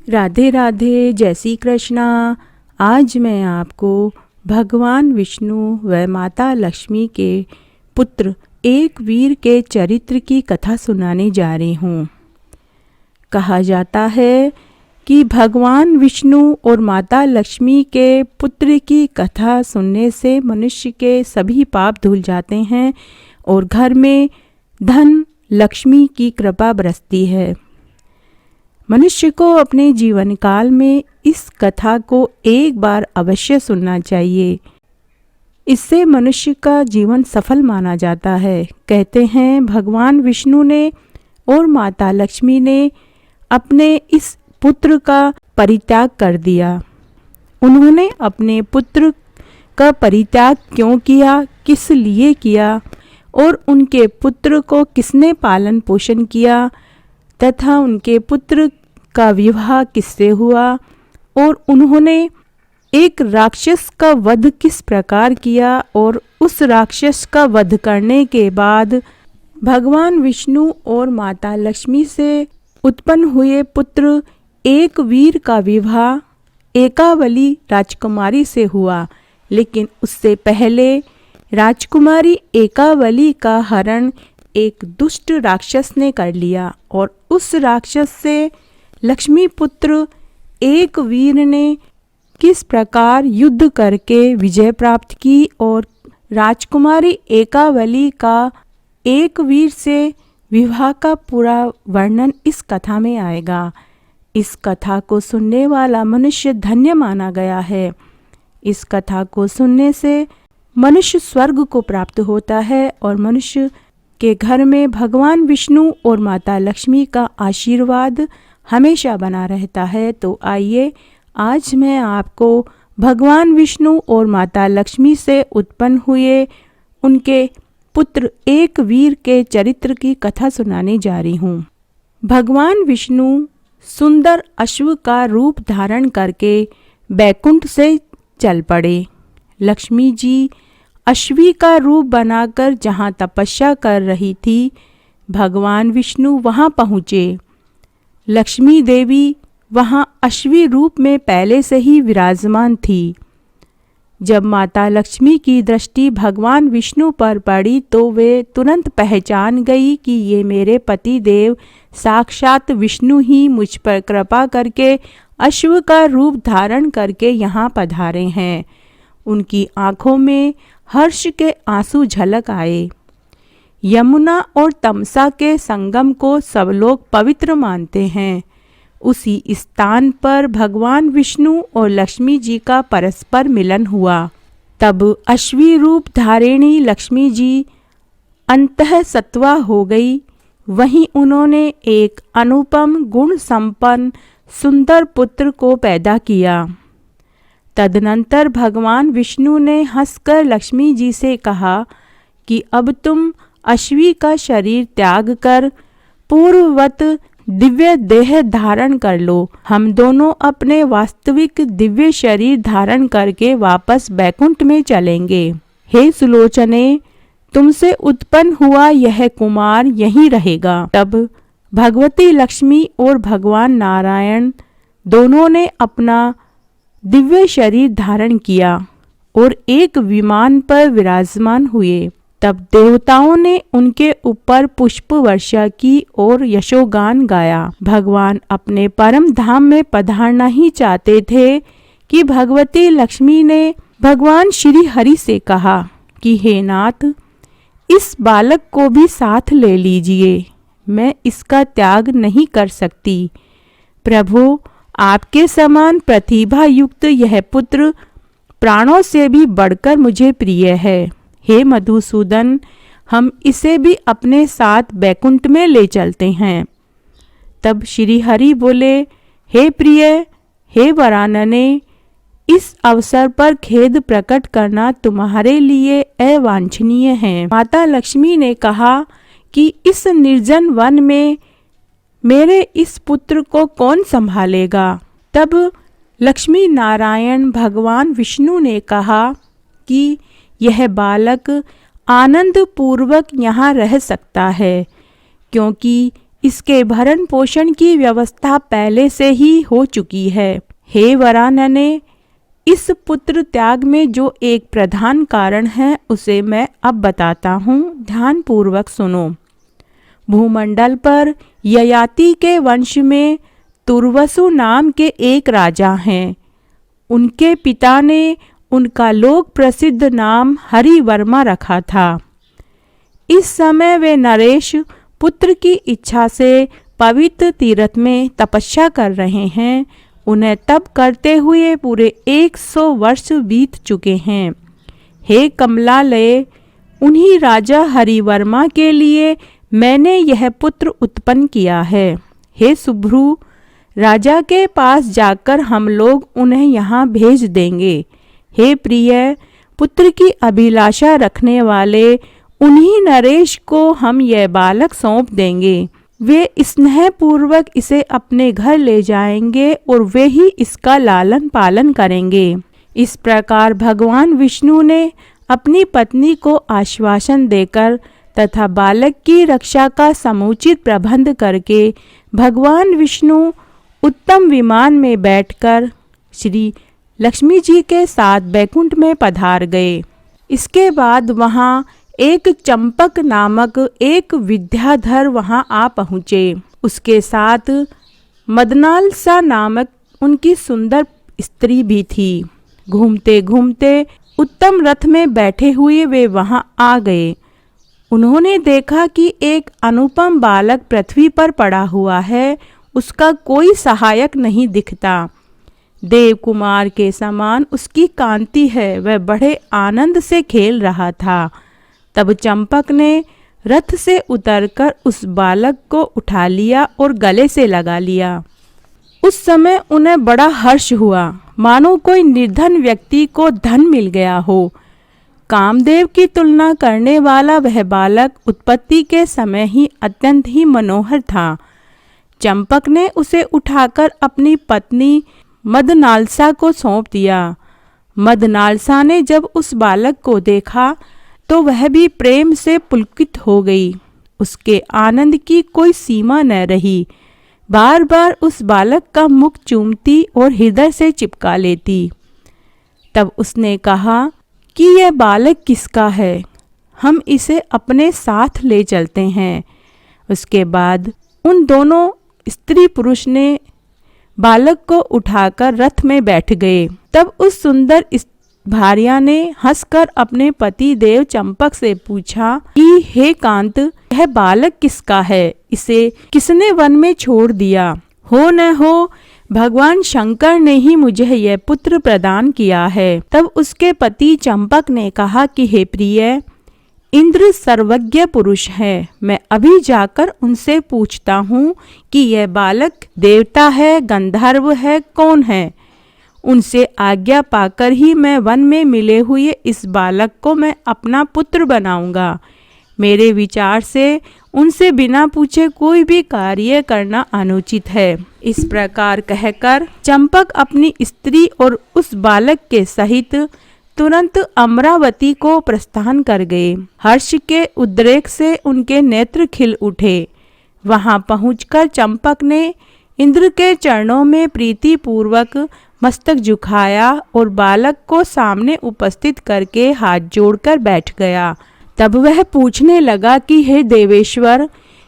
राधे राधे, जय श्री कृष्णा। आज मैं आपको भगवान विष्णु व माता लक्ष्मी के पुत्र एक वीर के चरित्र की कथा सुनाने जा रही हूँ। कहा जाता है कि भगवान विष्णु और माता लक्ष्मी के पुत्र की कथा सुनने से मनुष्य के सभी पाप धुल जाते हैं और घर में धन लक्ष्मी की कृपा बरसती है। मनुष्य को अपने जीवन काल में इस कथा को एक बार अवश्य सुनना चाहिए। इससे मनुष्य का जीवन सफल माना जाता है। कहते हैं भगवान विष्णु ने और माता लक्ष्मी ने अपने इस पुत्र का परित्याग कर दिया। उन्होंने अपने पुत्र का परित्याग क्यों किया, किस लिए किया और उनके पुत्र को किसने पालन पोषण किया तथा उनके पुत्र का विवाह किससे हुआ और उन्होंने एक राक्षस का वध किस प्रकार किया और उस राक्षस का वध करने के बाद भगवान विष्णु और माता लक्ष्मी से उत्पन्न हुए पुत्र एक वीर का विवाह एकावली राजकुमारी से हुआ। लेकिन उससे पहले राजकुमारी एकावली का हरण एक दुष्ट राक्षस ने कर लिया और उस राक्षस से लक्ष्मी पुत्र एक वीर ने किस प्रकार युद्ध करके विजय प्राप्त की और राजकुमारी एकावली का एक वीर से विवाह का पूरा वर्णन इस कथा में आएगा। इस कथा को सुनने वाला मनुष्य धन्य माना गया है। इस कथा को सुनने से मनुष्य स्वर्ग को प्राप्त होता है और मनुष्य के घर में भगवान विष्णु और माता लक्ष्मी का आशीर्वाद हमेशा बना रहता है। तो आइए आज मैं आपको भगवान विष्णु और माता लक्ष्मी से उत्पन्न हुए उनके पुत्र एक वीर के चरित्र की कथा सुनाने जा रही हूँ। भगवान विष्णु सुंदर अश्व का रूप धारण करके बैकुंठ से चल पड़े। लक्ष्मी जी अश्वी का रूप बनाकर जहाँ तपस्या कर रही थी, भगवान विष्णु वहाँ पहुँचे। लक्ष्मी देवी वहाँ अश्वी रूप में पहले से ही विराजमान थी। जब माता लक्ष्मी की दृष्टि भगवान विष्णु पर पड़ी तो वे तुरंत पहचान गई कि ये मेरे पति देव साक्षात विष्णु ही मुझ पर कृपा करके अश्व का रूप धारण करके यहाँ पधारे हैं। उनकी आँखों में हर्ष के आंसू झलक आए। यमुना और तमसा के संगम को सब लोग पवित्र मानते हैं। उसी स्थान पर भगवान विष्णु और लक्ष्मी जी का परस्पर मिलन हुआ। तब अश्वी रूप धारिणी लक्ष्मी जी अंतः सत्वा हो गई। वहीं उन्होंने एक अनुपम गुण संपन्न सुंदर पुत्र को पैदा किया। तदनंतर भगवान विष्णु ने हंसकर लक्ष्मी जी से कहा कि अब तुम अश्वी का शरीर त्याग कर पूर्ववत दिव्य देह धारण कर लो। हम दोनों अपने वास्तविक दिव्य शरीर धारण करके वापस बैकुंठ में चलेंगे। हे सुलोचने, तुमसे उत्पन्न हुआ यह कुमार यहीं रहेगा। तब भगवती लक्ष्मी और भगवान नारायण दोनों ने अपना दिव्य शरीर धारण किया और एक विमान पर विराजमान हुए। तब देवताओं ने उनके ऊपर पुष्प वर्षा की और यशोगान गाया। भगवान अपने परम धाम में पधारना ही चाहते थे कि भगवती लक्ष्मी ने भगवान श्री हरि से कहा कि हे नाथ, इस बालक को भी साथ ले लीजिए, मैं इसका त्याग नहीं कर सकती। प्रभु, आपके समान प्रतिभा युक्त यह पुत्र प्राणों से भी बढ़कर मुझे प्रिय है। हे मधुसूदन, हम इसे भी अपने साथ बैकुंठ में ले चलते हैं। तब श्री हरि बोले, हे प्रिय, हे वरानने, इस अवसर पर खेद प्रकट करना तुम्हारे लिए अवांछनीय है। माता लक्ष्मी ने कहा कि इस निर्जन वन में मेरे इस पुत्र को कौन संभालेगा। तब लक्ष्मी नारायण भगवान विष्णु ने कहा कि यह बालक आनंद पूर्वक यहाँ रह सकता है, क्योंकि इसके भरण पोषण की व्यवस्था पहले से ही हो चुकी है। हे वरानने, इस पुत्र त्याग में जो एक प्रधान कारण है उसे मैं अब बताता हूँ, ध्यान पूर्वक सुनो। भूमंडल पर ययाति के वंश में तुर्वसु नाम के एक राजा हैं। उनके पिता ने उनका लोक प्रसिद्ध नाम हरिवर्मा रखा था। इस समय वे नरेश पुत्र की इच्छा से पवित्र तीर्थ में तपस्या कर रहे हैं। उन्हें तप करते हुए पूरे 100 वर्ष बीत चुके हैं। हे कमलालय, उन्हीं राजा हरिवर्मा के लिए मैंने यह पुत्र उत्पन्न किया है। हे सुभ्रु, राजा के पास जाकर हम लोग उन्हें यहाँ भेज देंगे। हे प्रिय, पुत्र की अभिलाषा रखने वाले उन्हीं नरेश को हम यह बालक सौंप देंगे। वे स्नेह पूर्वक इसे अपने घर ले जाएंगे और वे ही इसका लालन पालन करेंगे। इस प्रकार भगवान विष्णु ने अपनी पत्नी को आश्वासन देकर तथा बालक की रक्षा का समुचित प्रबंध करके भगवान विष्णु उत्तम विमान में बैठकर श्री लक्ष्मी जी के साथ बैकुंठ में पधार गए। इसके बाद वहाँ एक चंपक नामक एक विद्याधर वहां आ पहुँचे। उसके साथ मदनालसा नामक उनकी सुंदर स्त्री भी थी। घूमते घूमते उत्तम रथ में बैठे हुए वे वहां आ गए। उन्होंने देखा कि एक अनुपम बालक पृथ्वी पर पड़ा हुआ है, उसका कोई सहायक नहीं दिखता। देव कुमार के समान उसकी कांति है, वह बड़े आनंद से खेल रहा था। तब चंपक ने रथ से उतरकर उस बालक को उठा लिया और गले से लगा लिया। उस समय उन्हें बड़ा हर्ष हुआ, मानो कोई निर्धन व्यक्ति को धन मिल गया हो। कामदेव की तुलना करने वाला वह बालक उत्पत्ति के समय ही अत्यंत ही मनोहर था। चंपक ने उसे उठाकर अपनी पत्नी मदनालसा को सौंप दिया। मदनालसा ने जब उस बालक को देखा तो वह भी प्रेम से पुलकित हो गई। उसके आनंद की कोई सीमा न रही। बार बार उस बालक का मुख चूमती और हृदय से चिपका लेती। तब उसने कहा कि यह बालक किसका है, हम इसे अपने साथ ले चलते हैं। उसके बाद उन दोनों स्त्री पुरुष ने बालक को उठाकर रथ में बैठ गए। तब उस सुंदर भार्या ने हंसकर अपने पति देव चंपक से पूछा कि हे कांत, यह बालक किसका है, इसे किसने वन में छोड़ दिया? हो न हो भगवान शंकर ने ही मुझे यह पुत्र प्रदान किया है। तब उसके पति चंपक ने कहा कि हे प्रिय, इंद्र सर्वज्ञ पुरुष है, मैं अभी जाकर उनसे पूछता हूँ कि यह बालक देवता है, गंधर्व है, कौन है। उनसे आज्ञा पाकर ही मैं वन में मिले हुए इस बालक को मैं अपना पुत्र बनाऊंगा। मेरे विचार से उनसे बिना पूछे कोई भी कार्य करना अनुचित है। इस प्रकार कहकर चंपक अपनी स्त्री और उस बालक के सहित तुरंत अमरावती को प्रस्थान कर गए। हर्ष के उद्रेक से उनके नेत्र खिल उठे। वहां पहुंचकर चंपक ने इंद्र के चरणों में प्रीति पूर्वक मस्तक झुकाया और बालक को सामने उपस्थित करके हाथ जोड़कर बैठ गया। तब वह पूछने लगा कि हे देवेश्वर,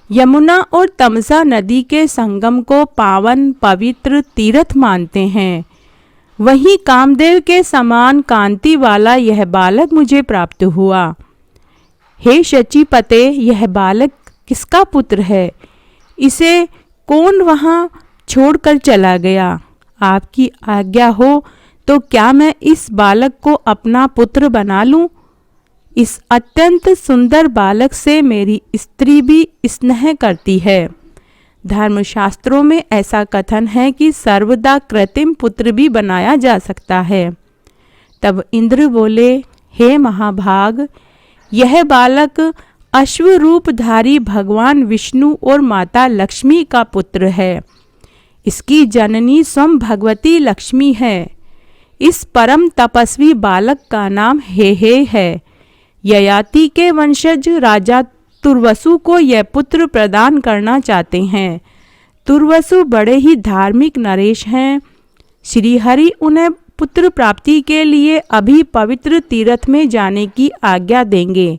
यमुना और तमसा नदी के संगम को पावन पवित्र तीर्थ मानते हैं। वहीं कामदेव के समान कांति वाला यह बालक मुझे प्राप्त हुआ। हे शचीपते, यह बालक किसका पुत्र है? इसे कौन वहां छोड़कर चला गया? आपकी आज्ञा हो तो क्या मैं इस बालक को अपना पुत्र बना लूं? इस अत्यंत सुंदर बालक से मेरी स्त्री भी स्नेह करती है। धर्मशास्त्रों में ऐसा कथन है कि सर्वदा कृत्रिम पुत्र भी बनाया जा सकता है। तब इंद्र बोले, हे महाभाग, यह बालक अश्वरूपधारी भगवान विष्णु और माता लक्ष्मी का पुत्र है। इसकी जननी स्वयं भगवती लक्ष्मी है। इस परम तपस्वी बालक का नाम हे है। ययाति के वंशज राजा तुर्वसु को यह पुत्र प्रदान करना चाहते हैं। तुर्वसु बड़े ही धार्मिक नरेश हैं। श्री हरि उन्हें पुत्र प्राप्ति के लिए अभी पवित्र तीर्थ में जाने की आज्ञा देंगे।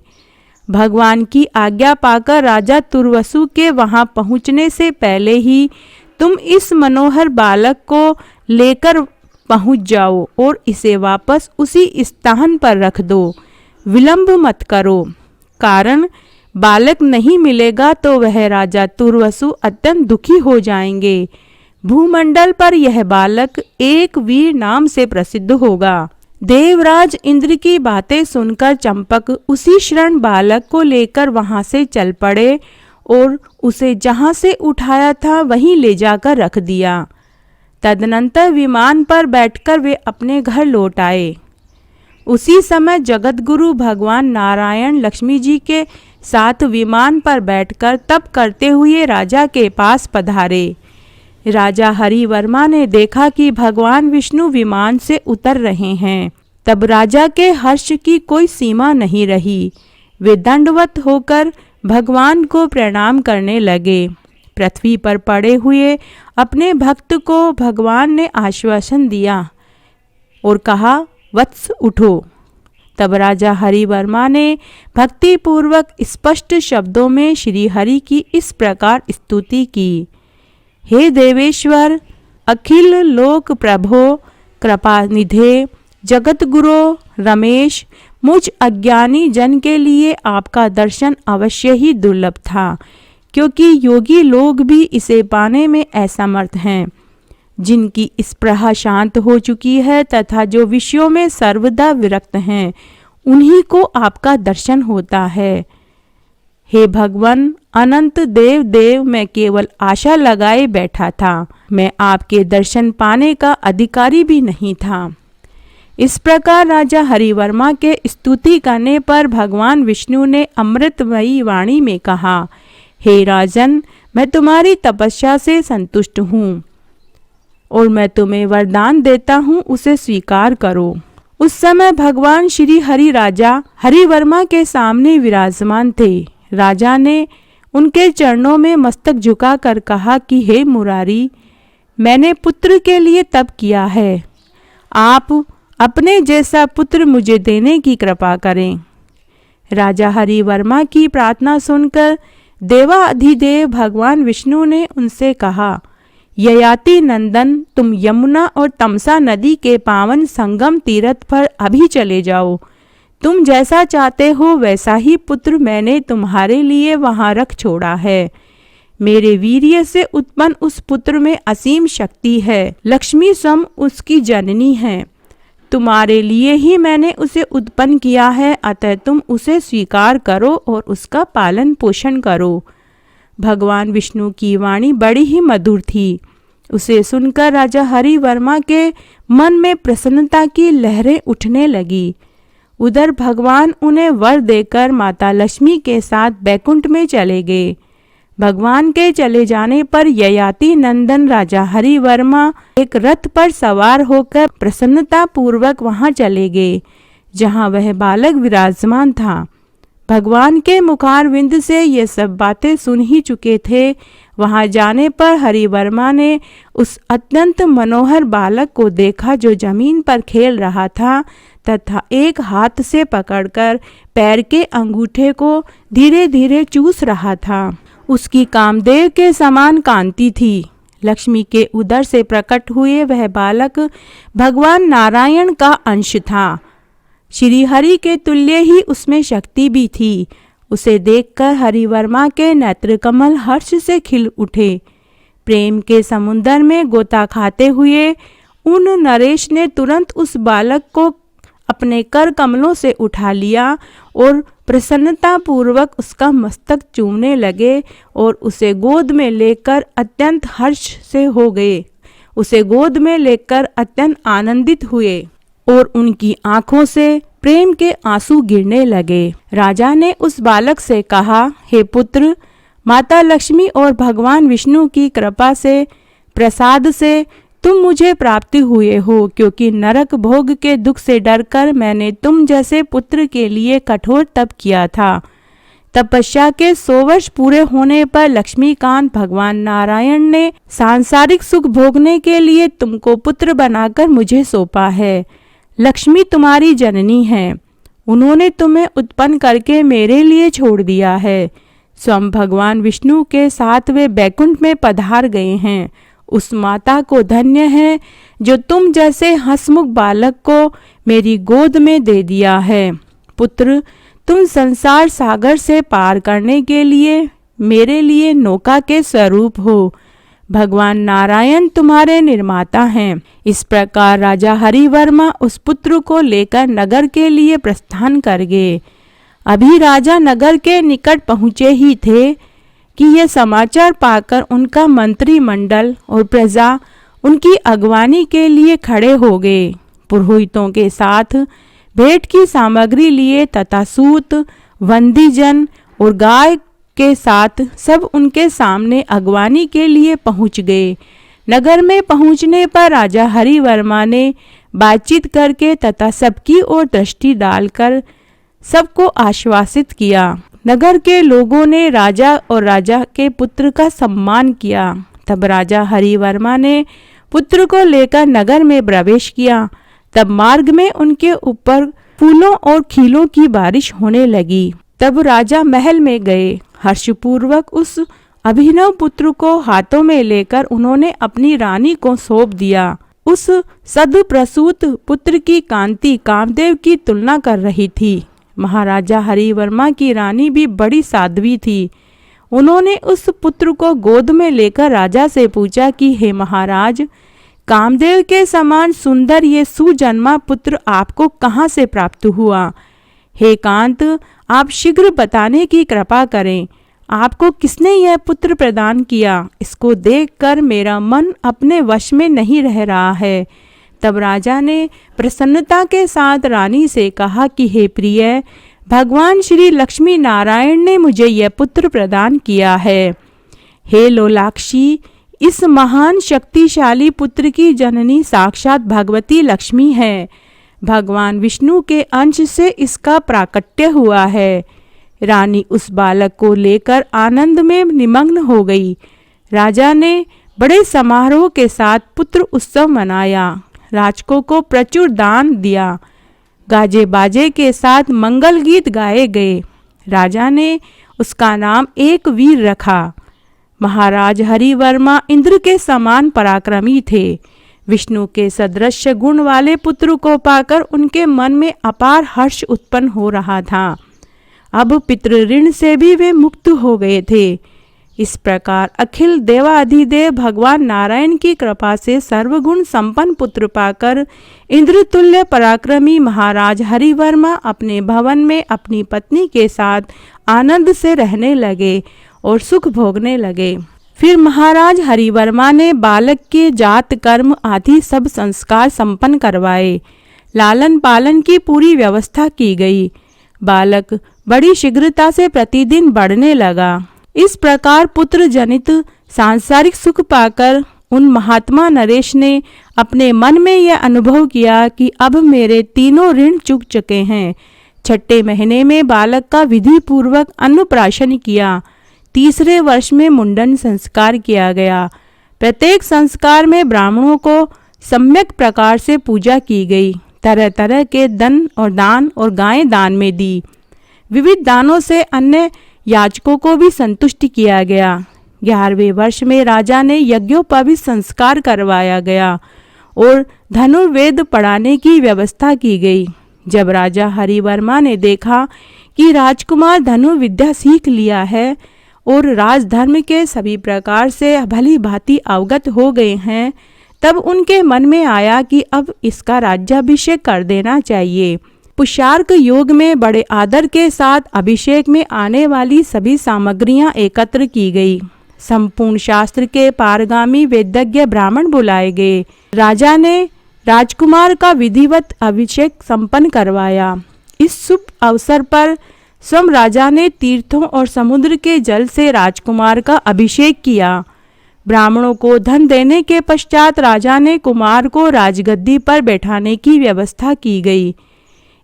भगवान की आज्ञा पाकर राजा तुर्वसु के वहां पहुंचने से पहले ही तुम इस मनोहर बालक को लेकर पहुंच जाओ और इसे वापस उसी स्थान पर रख दो। विलंब मत करो, कारण बालक नहीं मिलेगा तो वह राजा तुर्वसु अत्यंत दुखी हो जाएंगे। भूमंडल पर यह बालक एक वीर नाम से प्रसिद्ध होगा। देवराज इंद्र की बातें सुनकर चंपक उसी क्षण बालक को लेकर वहां से चल पड़े और उसे जहां से उठाया था वहीं ले जाकर रख दिया। तदनंतर विमान पर बैठकर वे अपने घर लौट आए। उसी समय जगतगुरु भगवान नारायण लक्ष्मी जी के साथ विमान पर बैठकर तप करते हुए राजा के पास पधारे। राजा हरिवर्मा ने देखा कि भगवान विष्णु विमान से उतर रहे हैं। तब राजा के हर्ष की कोई सीमा नहीं रही। वे दंडवत होकर भगवान को प्रणाम करने लगे। पृथ्वी पर पड़े हुए अपने भक्त को भगवान ने आश्वासन दिया और कहा, वत्स उठो। तब राजा हरिवर्मा ने भक्तिपूर्वक स्पष्ट शब्दों में श्री हरि की इस प्रकार स्तुति की। हे देवेश्वर, अखिल लोक प्रभो, कृपा निधे, जगत गुरु रमेश, मुझ अज्ञानी जन के लिए आपका दर्शन अवश्य ही दुर्लभ था, क्योंकि योगी लोग भी इसे पाने में असमर्थ हैं। जिनकी स्पृहा शांत हो चुकी है तथा जो विषयों में सर्वदा विरक्त हैं, उन्हीं को आपका दर्शन होता है। हे भगवान, अनंत देव देव, मैं केवल आशा लगाए बैठा था। मैं आपके दर्शन पाने का अधिकारी भी नहीं था। इस प्रकार राजा हरिवर्मा के स्तुति करने पर भगवान विष्णु ने अमृतमयी वाणी में कहा, हे राजन, मैं तुम्हारी तपस्या से संतुष्ट हूँ और मैं तुम्हें वरदान देता हूँ, उसे स्वीकार करो। उस समय भगवान श्री हरि राजा हरिवर्मा के सामने विराजमान थे। राजा ने उनके चरणों में मस्तक झुकाकर कहा कि हे मुरारी, मैंने पुत्र के लिए तप किया है। आप अपने जैसा पुत्र मुझे देने की कृपा करें। राजा हरिवर्मा की प्रार्थना सुनकर देवाधिदेव भगवान विष्णु ने उनसे कहा, ययाति नंदन, तुम यमुना और तमसा नदी के पावन संगम तीर्थ पर अभी चले जाओ। तुम जैसा चाहते हो वैसा ही पुत्र मैंने तुम्हारे लिए वहां रख छोड़ा है। मेरे वीर्य से उत्पन्न उस पुत्र में असीम शक्ति है। लक्ष्मी स्वयं उसकी जननी है। तुम्हारे लिए ही मैंने उसे उत्पन्न किया है, अतः तुम उसे स्वीकार करो और उसका पालन पोषण करो। भगवान विष्णु की वाणी बड़ी ही मधुर थी। उसे सुनकर राजा हरिवर्मा के मन में प्रसन्नता की लहरें उठने लगी। उधर भगवान उन्हें वर देकर माता लक्ष्मी के साथ बैकुंठ में चले गए। भगवान के चले जाने पर ययाति नंदन राजा हरिवर्मा एक रथ पर सवार होकर प्रसन्नता पूर्वक वहां चले गए जहां वह बालक विराजमान था। भगवान के मुखारविंद से ये सब बातें सुन ही चुके थे। वहां जाने पर हरिवर्मा ने उस अत्यंत मनोहर बालक को देखा जो जमीन पर खेल रहा था तथा एक हाथ से पकड़कर पैर के अंगूठे को धीरे धीरे चूस रहा था। उसकी कामदेव के समान कांति थी। लक्ष्मी के उदर से प्रकट हुए वह बालक भगवान नारायण का अंश था। श्री हरि के तुल्य ही उसमें शक्ति भी थी। उसे देखकर हरिवर्मा के नेत्र कमल हर्ष से खिल उठे। प्रेम के समुद्र में गोता खाते हुए उन नरेश ने तुरंत उस बालक को अपने कर कमलों से उठा लिया और प्रसन्नता पूर्वक उसका मस्तक चूमने लगे और उसे गोद में लेकर अत्यंत हर्ष से हो गए। उसे गोद में लेकर अत्यंत आनंदित हुए और उनकी आंखों से प्रेम के आंसू गिरने लगे। राजा ने उस बालक से कहा, हे पुत्र, माता लक्ष्मी और भगवान विष्णु की कृपा से प्रसाद से तुम मुझे प्राप्ति हुए हो, क्योंकि नरक भोग के दुख से डरकर मैंने तुम जैसे पुत्र के लिए कठोर तप किया था। तपस्या के 100 वर्ष पूरे होने पर लक्ष्मीकांत भगवान नारायण ने सांसारिक सुख भोगने के लिए तुमको पुत्र बनाकर मुझे सौंपा है। लक्ष्मी तुम्हारी जननी है, उन्होंने तुम्हें उत्पन्न करके मेरे लिए छोड़ दिया है। स्वयं भगवान विष्णु के साथ वे बैकुंठ में पधार गए हैं। उस माता को धन्य है जो तुम जैसे हंसमुख बालक को मेरी गोद में दे दिया है। पुत्र, तुम संसार सागर से पार करने के लिए मेरे लिए नौका के स्वरूप हो। भगवान नारायण तुम्हारे निर्माता हैं। इस प्रकार राजा हरिवर्मा उस पुत्र को लेकर नगर के लिए प्रस्थान कर गए। अभी राजा नगर के निकट पहुँचे ही थे कि यह समाचार पाकर उनका मंत्रिमंडल और प्रजा उनकी अगवानी के लिए खड़े हो गए। पुरोहितों के साथ भेंट की सामग्री लिए तथा सूत, वंदीजन और गाय के साथ सब उनके सामने अगवानी के लिए पहुंच गए। नगर में पहुंचने पर राजा हरिवर्मा ने बातचीत करके तथा सबकी ओर दृष्टि डालकर सबको आश्वासित किया। नगर के लोगों ने राजा और राजा के पुत्र का सम्मान किया। तब राजा हरिवर्मा ने पुत्र को लेकर नगर में प्रवेश किया। तब मार्ग में उनके ऊपर फूलों और खीलों की बारिश होने लगी। तब राजा महल में गए। हर्षपूर्वक उस अभिनव पुत्र को हाथों में लेकर उन्होंने अपनी रानी को सौंप दिया। उस सद्प्रसूत पुत्र की कांति कामदेव की तुलना कर रही थी। महाराजा हरिवर्मा की रानी भी बड़ी साध्वी थी। उन्होंने उस पुत्र को गोद में लेकर राजा से पूछा कि हे महाराज, कामदेव के समान सुंदर ये सुजन्मा पुत्र आपको कहाँ से प्राप्त हुआ? हे कांत, आप शीघ्र बताने की कृपा करें। आपको किसने यह पुत्र प्रदान किया? इसको देखकर मेरा मन अपने वश में नहीं रह रहा है। तब राजा ने प्रसन्नता के साथ रानी से कहा कि हे प्रिय, भगवान श्री लक्ष्मी नारायण ने मुझे यह पुत्र प्रदान किया है। हे लोलाक्षी, इस महान शक्तिशाली पुत्र की जननी साक्षात भगवती लक्ष्मी है। भगवान विष्णु के अंश से इसका प्राकट्य हुआ है। रानी उस बालक को लेकर आनंद में निमग्न हो गई। राजा ने बड़े समारोह के साथ पुत्र उत्सव मनाया। राजकों को प्रचुर दान दिया। गाजे बाजे के साथ मंगल गीत गाए गए। राजा ने उसका नाम एक वीर रखा। महाराज हरिवर्मा इंद्र के समान पराक्रमी थे। विष्णु के सदृश गुण वाले पुत्र को पाकर उनके मन में अपार हर्ष उत्पन्न हो रहा था। अब पितृ ऋण से भी वे मुक्त हो गए थे। इस प्रकार अखिल देवाधिदेव भगवान नारायण की कृपा से सर्वगुण संपन्न पुत्र पाकर इंद्रतुल्य पराक्रमी महाराज हरिवर्मा अपने भवन में अपनी पत्नी के साथ आनंद से रहने लगे और सुख भोगने लगे। फिर महाराज हरिवर्मा ने बालक के जात कर्म आदि सब संस्कार संपन्न करवाए। लालन पालन की पूरी व्यवस्था की गई। बालक बड़ी शीघ्रता से प्रतिदिन बढ़ने लगा। इस प्रकार पुत्र जनित सांसारिक सुख पाकर उन महात्मा नरेश ने अपने मन में यह अनुभव किया कि अब मेरे तीनों ऋण चुक चुके हैं। छठे महीने में बालक का विधि पूर्वक अन्नप्राशन किया। तीसरे वर्ष में मुंडन संस्कार किया गया। प्रत्येक संस्कार में ब्राह्मणों को सम्यक प्रकार से पूजा की गई। तरह तरह के दान और गायें दान में दी। विविध दानों से अन्य याचकों को भी संतुष्ट किया गया। 11वें वर्ष में राजा ने यज्ञोपवीत संस्कार करवाया गया और धनुर्वेद पढ़ाने की व्यवस्था की गई। जब राजा हरिवर्मा ने देखा कि राजकुमार धनुर्विद्या सीख लिया है और राजधर्म के सभी प्रकार से भली भांति अवगत हो गए हैं, तब उनके मन में आया कि अब इसका राज्याभिषेक कर देना चाहिए। पुष्यार्क योग में बड़े आदर के साथ अभिषेक में आने वाली सभी सामग्रियां एकत्र की गई। संपूर्ण शास्त्र के पारगामी वेदज्ञ ब्राह्मण बुलाए गए। राजा ने राजकुमार का विधिवत अभिषेक संपन्न करवाया। इस शुभ अवसर पर स्वयं राजा ने तीर्थों और समुद्र के जल से राजकुमार का अभिषेक किया। ब्राह्मणों को धन देने के पश्चात राजा ने कुमार को राजगद्दी पर बैठाने की व्यवस्था की गई।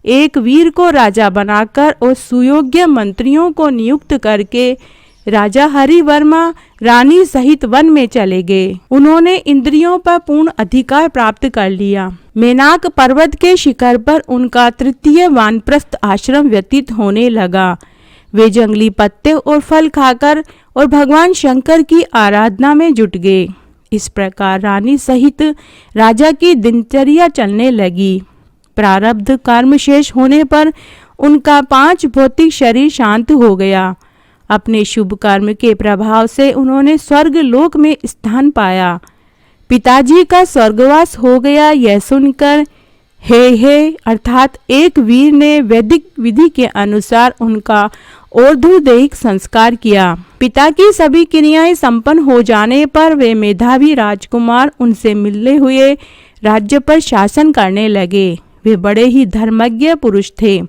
एक वीर को राजा बनाकर और सुयोग्य मंत्रियों को नियुक्त करके राजा हरिवर्मा रानी सहित वन में चले गए। उन्होंने इंद्रियों पर पूर्ण अधिकार प्राप्त कर लिया। मेनाक पर्वत के शिखर पर उनका तृतीय वानप्रस्थ आश्रम व्यतीत होने लगा। वे जंगली पत्ते और फल खाकर और भगवान शंकर की आराधना में जुट गए। इस प्रकार रानी सहित राजा की दिनचर्या चलने लगी। प्रारब्ध कर्म शेष होने पर उनका 5 भौतिक शरीर शांत हो गया। अपने शुभ कर्म के प्रभाव से उन्होंने स्वर्ग लोक में स्थान पाया। पिताजी का स्वर्गवास हो गया यह सुनकर हे अर्थात एक वीर ने वैदिक विधि के अनुसार उनका और्ध्वदैहिक संस्कार किया। पिता की सभी क्रियाएं संपन्न हो जाने पर वे मेधावी राजकुमार उनसे मिलने हुए राज्य पर शासन करने लगे। वे बड़े ही धर्मज्ञ पुरुष थे।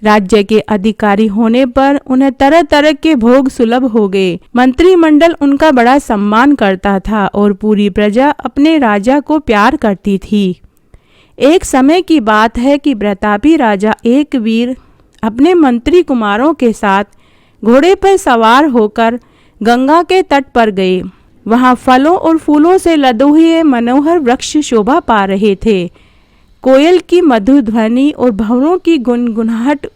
राज्य के अधिकारी होने पर उन्हें तरह तरह के भोग सुलभ हो गए। मंत्रिमंडल उनका बड़ा सम्मान करता था और पूरी प्रजा अपने राजा को प्यार करती थी। एक समय की बात है कि प्रतापी राजा एक वीर अपने मंत्री कुमारों के साथ घोड़े पर सवार होकर गंगा के तट पर गए। वहां फलों और फूलों से लदे हुए मनोहर वृक्ष शोभा पा रहे थे। कोयल की मधुर ध्वनि और भंवरों की गुनगुनाहट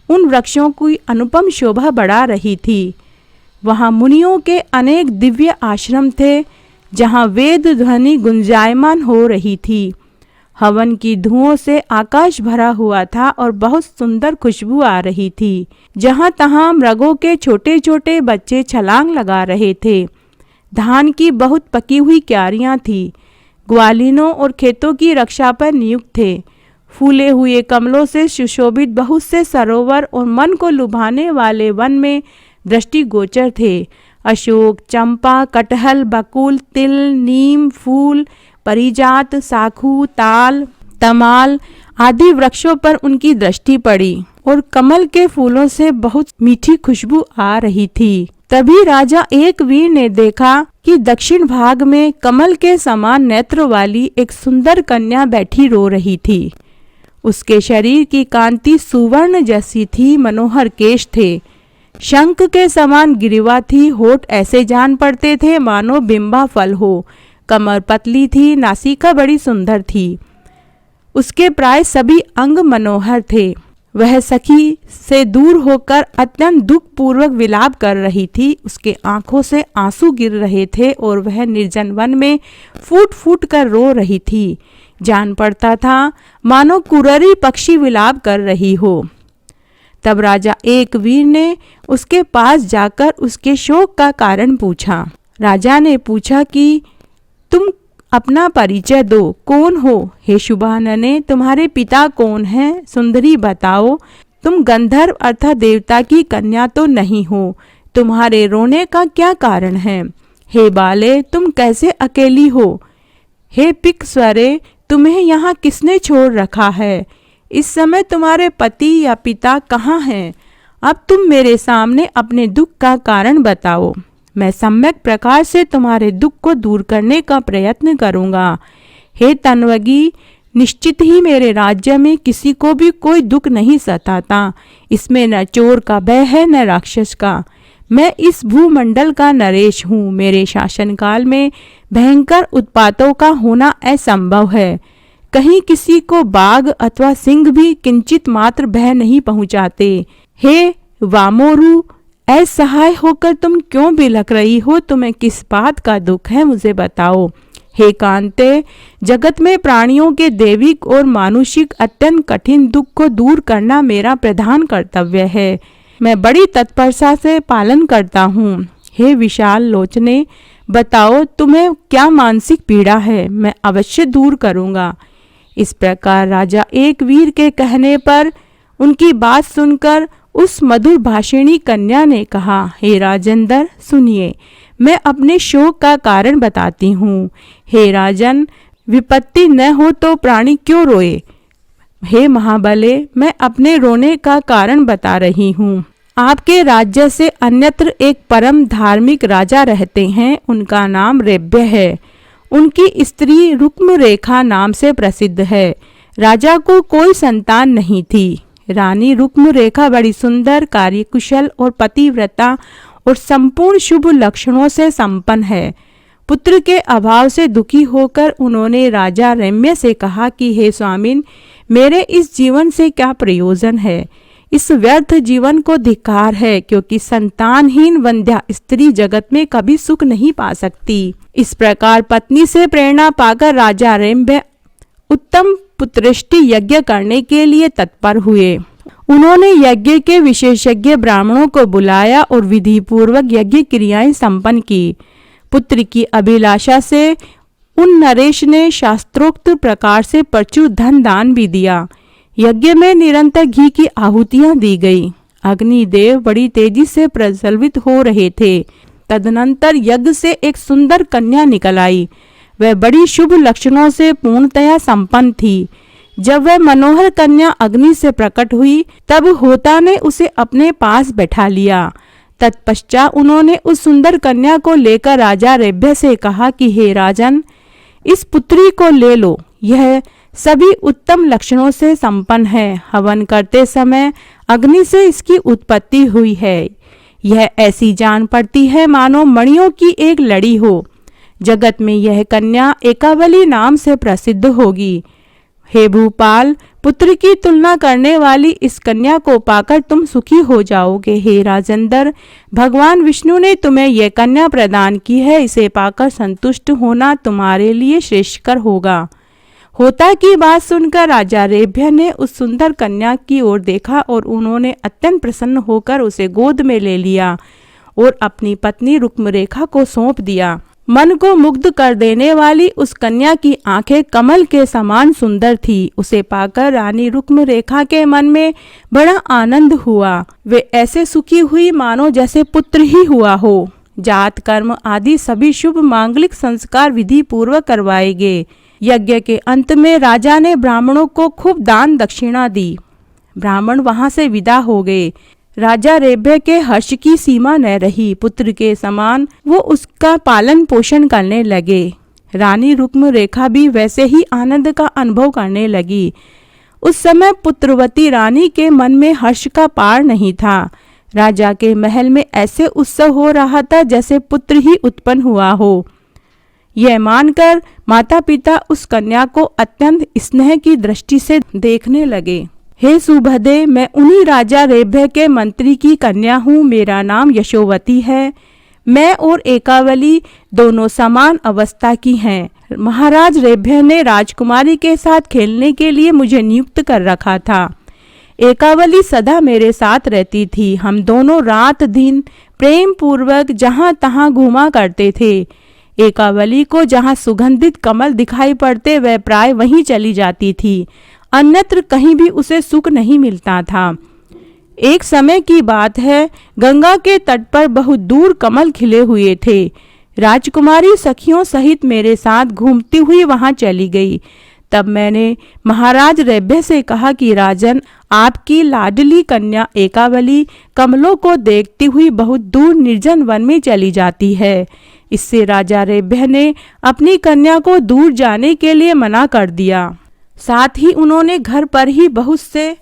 उन वृक्षों की अनुपम शोभा बढ़ा रही थी। वहां मुनियों के अनेक दिव्य आश्रम थे, जहां वेद ध्वनि गुंजायमान हो रही थी। हवन की धुओं से आकाश भरा हुआ था और बहुत सुंदर खुशबू आ रही थी। जहां तहां मृगों के छोटे छोटे बच्चे छलांग लगा रहे थे। धान की बहुत पकी हुई क्यारियां थी। ग्वालिनों और खेतों की रक्षा पर नियुक्त थे। फूले हुए कमलों से सुशोभित बहुत से सरोवर और मन को लुभाने वाले वन में दृष्टिगोचर थे। अशोक, चंपा, कटहल, बकुल, तिल, नीम, फूल, परिजात, साखू, ताल, तमाल आदि वृक्षों पर उनकी दृष्टि पड़ी और कमल के फूलों से बहुत मीठी खुशबू आ रही थी। तभी राजा एक वीर ने देखा कि दक्षिण भाग में कमल के समान नेत्र वाली एक सुंदर कन्या बैठी रो रही थी। उसके शरीर की कांति सुवर्ण जैसी थी। मनोहर केश थे, शंख के समान गिरिवा थी। होठ ऐसे जान पड़ते थे मानो बिंबा फल हो। कमर पतली थी, नासिका बड़ी सुंदर थी। उसके प्राय सभी अंग मनोहर थे। वह सखी से दूर होकर अत्यंत दुख पूर्वक विलाप कर रही थी। उसके आंखों से आंसू गिर रहे थे और वह निर्जन वन में फूट फूट कर रो रही थी। जान पड़ता था मानो कुररी पक्षी विलाप कर रही हो। तब राजा एक वीर ने उसके पास जाकर उसके शोक का कारण पूछा। राजा ने पूछा कि तुम अपना परिचय दो, कौन हो? हे शुभानने, तुम्हारे पिता कौन हैं? सुंदरी बताओ। तुम गंधर्व अर्थात देवता की कन्या तो नहीं हो। तुम्हारे रोने का क्या कारण है? हे बाले, तुम कैसे अकेली हो? हे पिकस्वरे, तुम्हें यहाँ किसने छोड़ रखा है? इस समय तुम्हारे पति या पिता कहाँ हैं? अब तुम मेरे सामने अपने दुख का कारण बताओ। मैं सम्यक प्रकार से तुम्हारे दुख को दूर करने का प्रयत्न करूंगा। हे तन्वगी, निश्चित ही मेरे राज्य में किसी को भी कोई दुख नहीं सताता। इसमें न चोर का भय है न राक्षस का। मैं इस भूमंडल का नरेश हूँ। मेरे शासनकाल में भयंकर उत्पातों का होना असंभव है। कहीं किसी को बाघ अथवा सिंह भी किंचित मात्र भय नहीं पहुँचाते। हे वामोरु, असहाय होकर तुम क्यों बिलख रही हो? तुम्हें किस बात का दुख है, मुझे बताओ। हे कांते, जगत में प्राणियों के दैविक और मानुषिक अत्यंत कठिन दुख को दूर करना मेरा प्रधान कर्तव्य है। मैं बड़ी तत्परता से पालन करता हूँ। हे विशाल लोचने, बताओ तुम्हें क्या मानसिक पीड़ा है, मैं अवश्य दूर करूँगा। इस प्रकार राजा एक वीर के कहने पर उनकी बात सुनकर उस मधुर भाषिणी कन्या ने कहा, हे राजेंद्र सुनिए, मैं अपने शोक का कारण बताती हूँ। हे राजन, विपत्ति न हो तो प्राणी क्यों रोए? हे महाबले, मैं अपने रोने का कारण बता रही हूँ। आपके राज्य से अन्यत्र एक परम धार्मिक राजा रहते हैं। उनका नाम रेब्य है। उनकी स्त्री रुक्म रेखा नाम से प्रसिद्ध है। राजा को कोई संतान नहीं थी। रानी रुक्मरेखा बड़ी सुंदर, कार्यकुशल और पतिव्रता और संपूर्ण शुभ लक्षणों से संपन्न है। पुत्र के अभाव से दुखी होकर उन्होंने राजा रम्य से कहा कि हे स्वामिन, मेरे इस जीवन से क्या प्रयोजन है। इस व्यर्थ जीवन को धिक्कार है, क्योंकि संतानहीन वंध्या स्त्री जगत में कभी सुख नहीं पा सकती। इस प्रकार पत्नी से प्रेरणा पाकर राजा रम्य उत्तम पुत्रष्टि यज्ञ करने के लिए तत्पर हुए। उन्होंने यज्ञ के विशेषज्ञ ब्राह्मणों को बुलाया और विधि पूर्वक यज्ञ क्रियाएं संपन्न की। पुत्र की अभिलाषा से उन नरेश ने शास्त्रोक्त प्रकार से प्रचुर धन दान भी दिया। यज्ञ में निरंतर घी की आहुतियां दी गई। अग्निदेव बड़ी तेजी से प्रज्वलित हो रहे थे। तदनंतर यज्ञ से एक सुंदर कन्या निकल आई। वह बड़ी शुभ लक्षणों से पूर्णतया संपन्न थी। जब वह मनोहर कन्या अग्नि से प्रकट हुई, तब होता ने उसे अपने पास बैठा लिया। तत्पश्चात उन्होंने उस सुंदर कन्या को लेकर राजा रम्य से कहा कि हे राजन, इस पुत्री को ले लो। यह सभी उत्तम लक्षणों से संपन्न है। हवन करते समय अग्नि से इसकी उत्पत्ति हुई है। यह ऐसी जान पड़ती है मानो मणियों की एक लड़ी हो। जगत में यह कन्या एकावली नाम से प्रसिद्ध होगी। हे भूपाल, पुत्र की तुलना करने वाली इस कन्या को पाकर तुम सुखी हो जाओगे। हे राजेंद्र, भगवान विष्णु ने तुम्हें यह कन्या प्रदान की है। इसे पाकर संतुष्ट होना तुम्हारे लिए श्रेष्ठकर होगा। होता की बात सुनकर राजा रम्य ने उस सुंदर कन्या की ओर देखा और उन्होंने अत्यंत प्रसन्न होकर उसे गोद में ले लिया और अपनी पत्नी रुक्मरेखा को सौंप दिया। मन को मुग्ध कर देने वाली उस कन्या की आंखें कमल के समान सुंदर थी। उसे पाकर रानी रुक्मरेखा के मन में बड़ा आनंद हुआ। वे ऐसे सुखी हुई मानो जैसे पुत्र ही हुआ हो। जात कर्म आदि सभी शुभ मांगलिक संस्कार विधि पूर्वक करवाए गए। यज्ञ के अंत में राजा ने ब्राह्मणों को खूब दान दक्षिणा दी। ब्राह्मण वहां से विदा हो गए। राजा रम्य के हर्ष की सीमा न रही। पुत्र के समान वो उसका पालन पोषण करने लगे। रानी रुक्मरेखा भी वैसे ही आनंद का अनुभव करने लगी। उस समय पुत्रवती रानी के मन में हर्ष का पार नहीं था। राजा के महल में ऐसे उत्सव हो रहा था जैसे पुत्र ही उत्पन्न हुआ हो। यह मानकर माता पिता उस कन्या को अत्यंत स्नेह की दृष्टि से देखने लगे। हे सुभदे, मैं उन्हीं राजा रम्य के मंत्री की कन्या हूँ। मेरा नाम यशोवती है। मैं और एकावली दोनों समान अवस्था की हैं। महाराज रम्य ने राजकुमारी के साथ खेलने के लिए मुझे नियुक्त कर रखा था। एकावली सदा मेरे साथ रहती थी। हम दोनों रात दिन प्रेम पूर्वक जहाँ तहाँ घूमा करते थे। एकावली को जहाँ सुगंधित कमल दिखाई पड़ते वह प्राय वहीं चली जाती थी। अन्यत्र कहीं भी उसे सुख नहीं मिलता था। एक समय की बात है, गंगा के तट पर बहुत दूर कमल खिले हुए थे। राजकुमारी सखियों सहित मेरे साथ घूमती हुई वहां चली गई। तब मैंने महाराज रम्य से कहा कि राजन, आपकी लाडली कन्या एकावली कमलों को देखती हुई बहुत दूर निर्जन वन में चली जाती है। इससे राजा रम्य ने अपनी कन्या को दूर जाने के लिए मना कर दिया। साथ ही उन्होंने घर पर ही बहुत से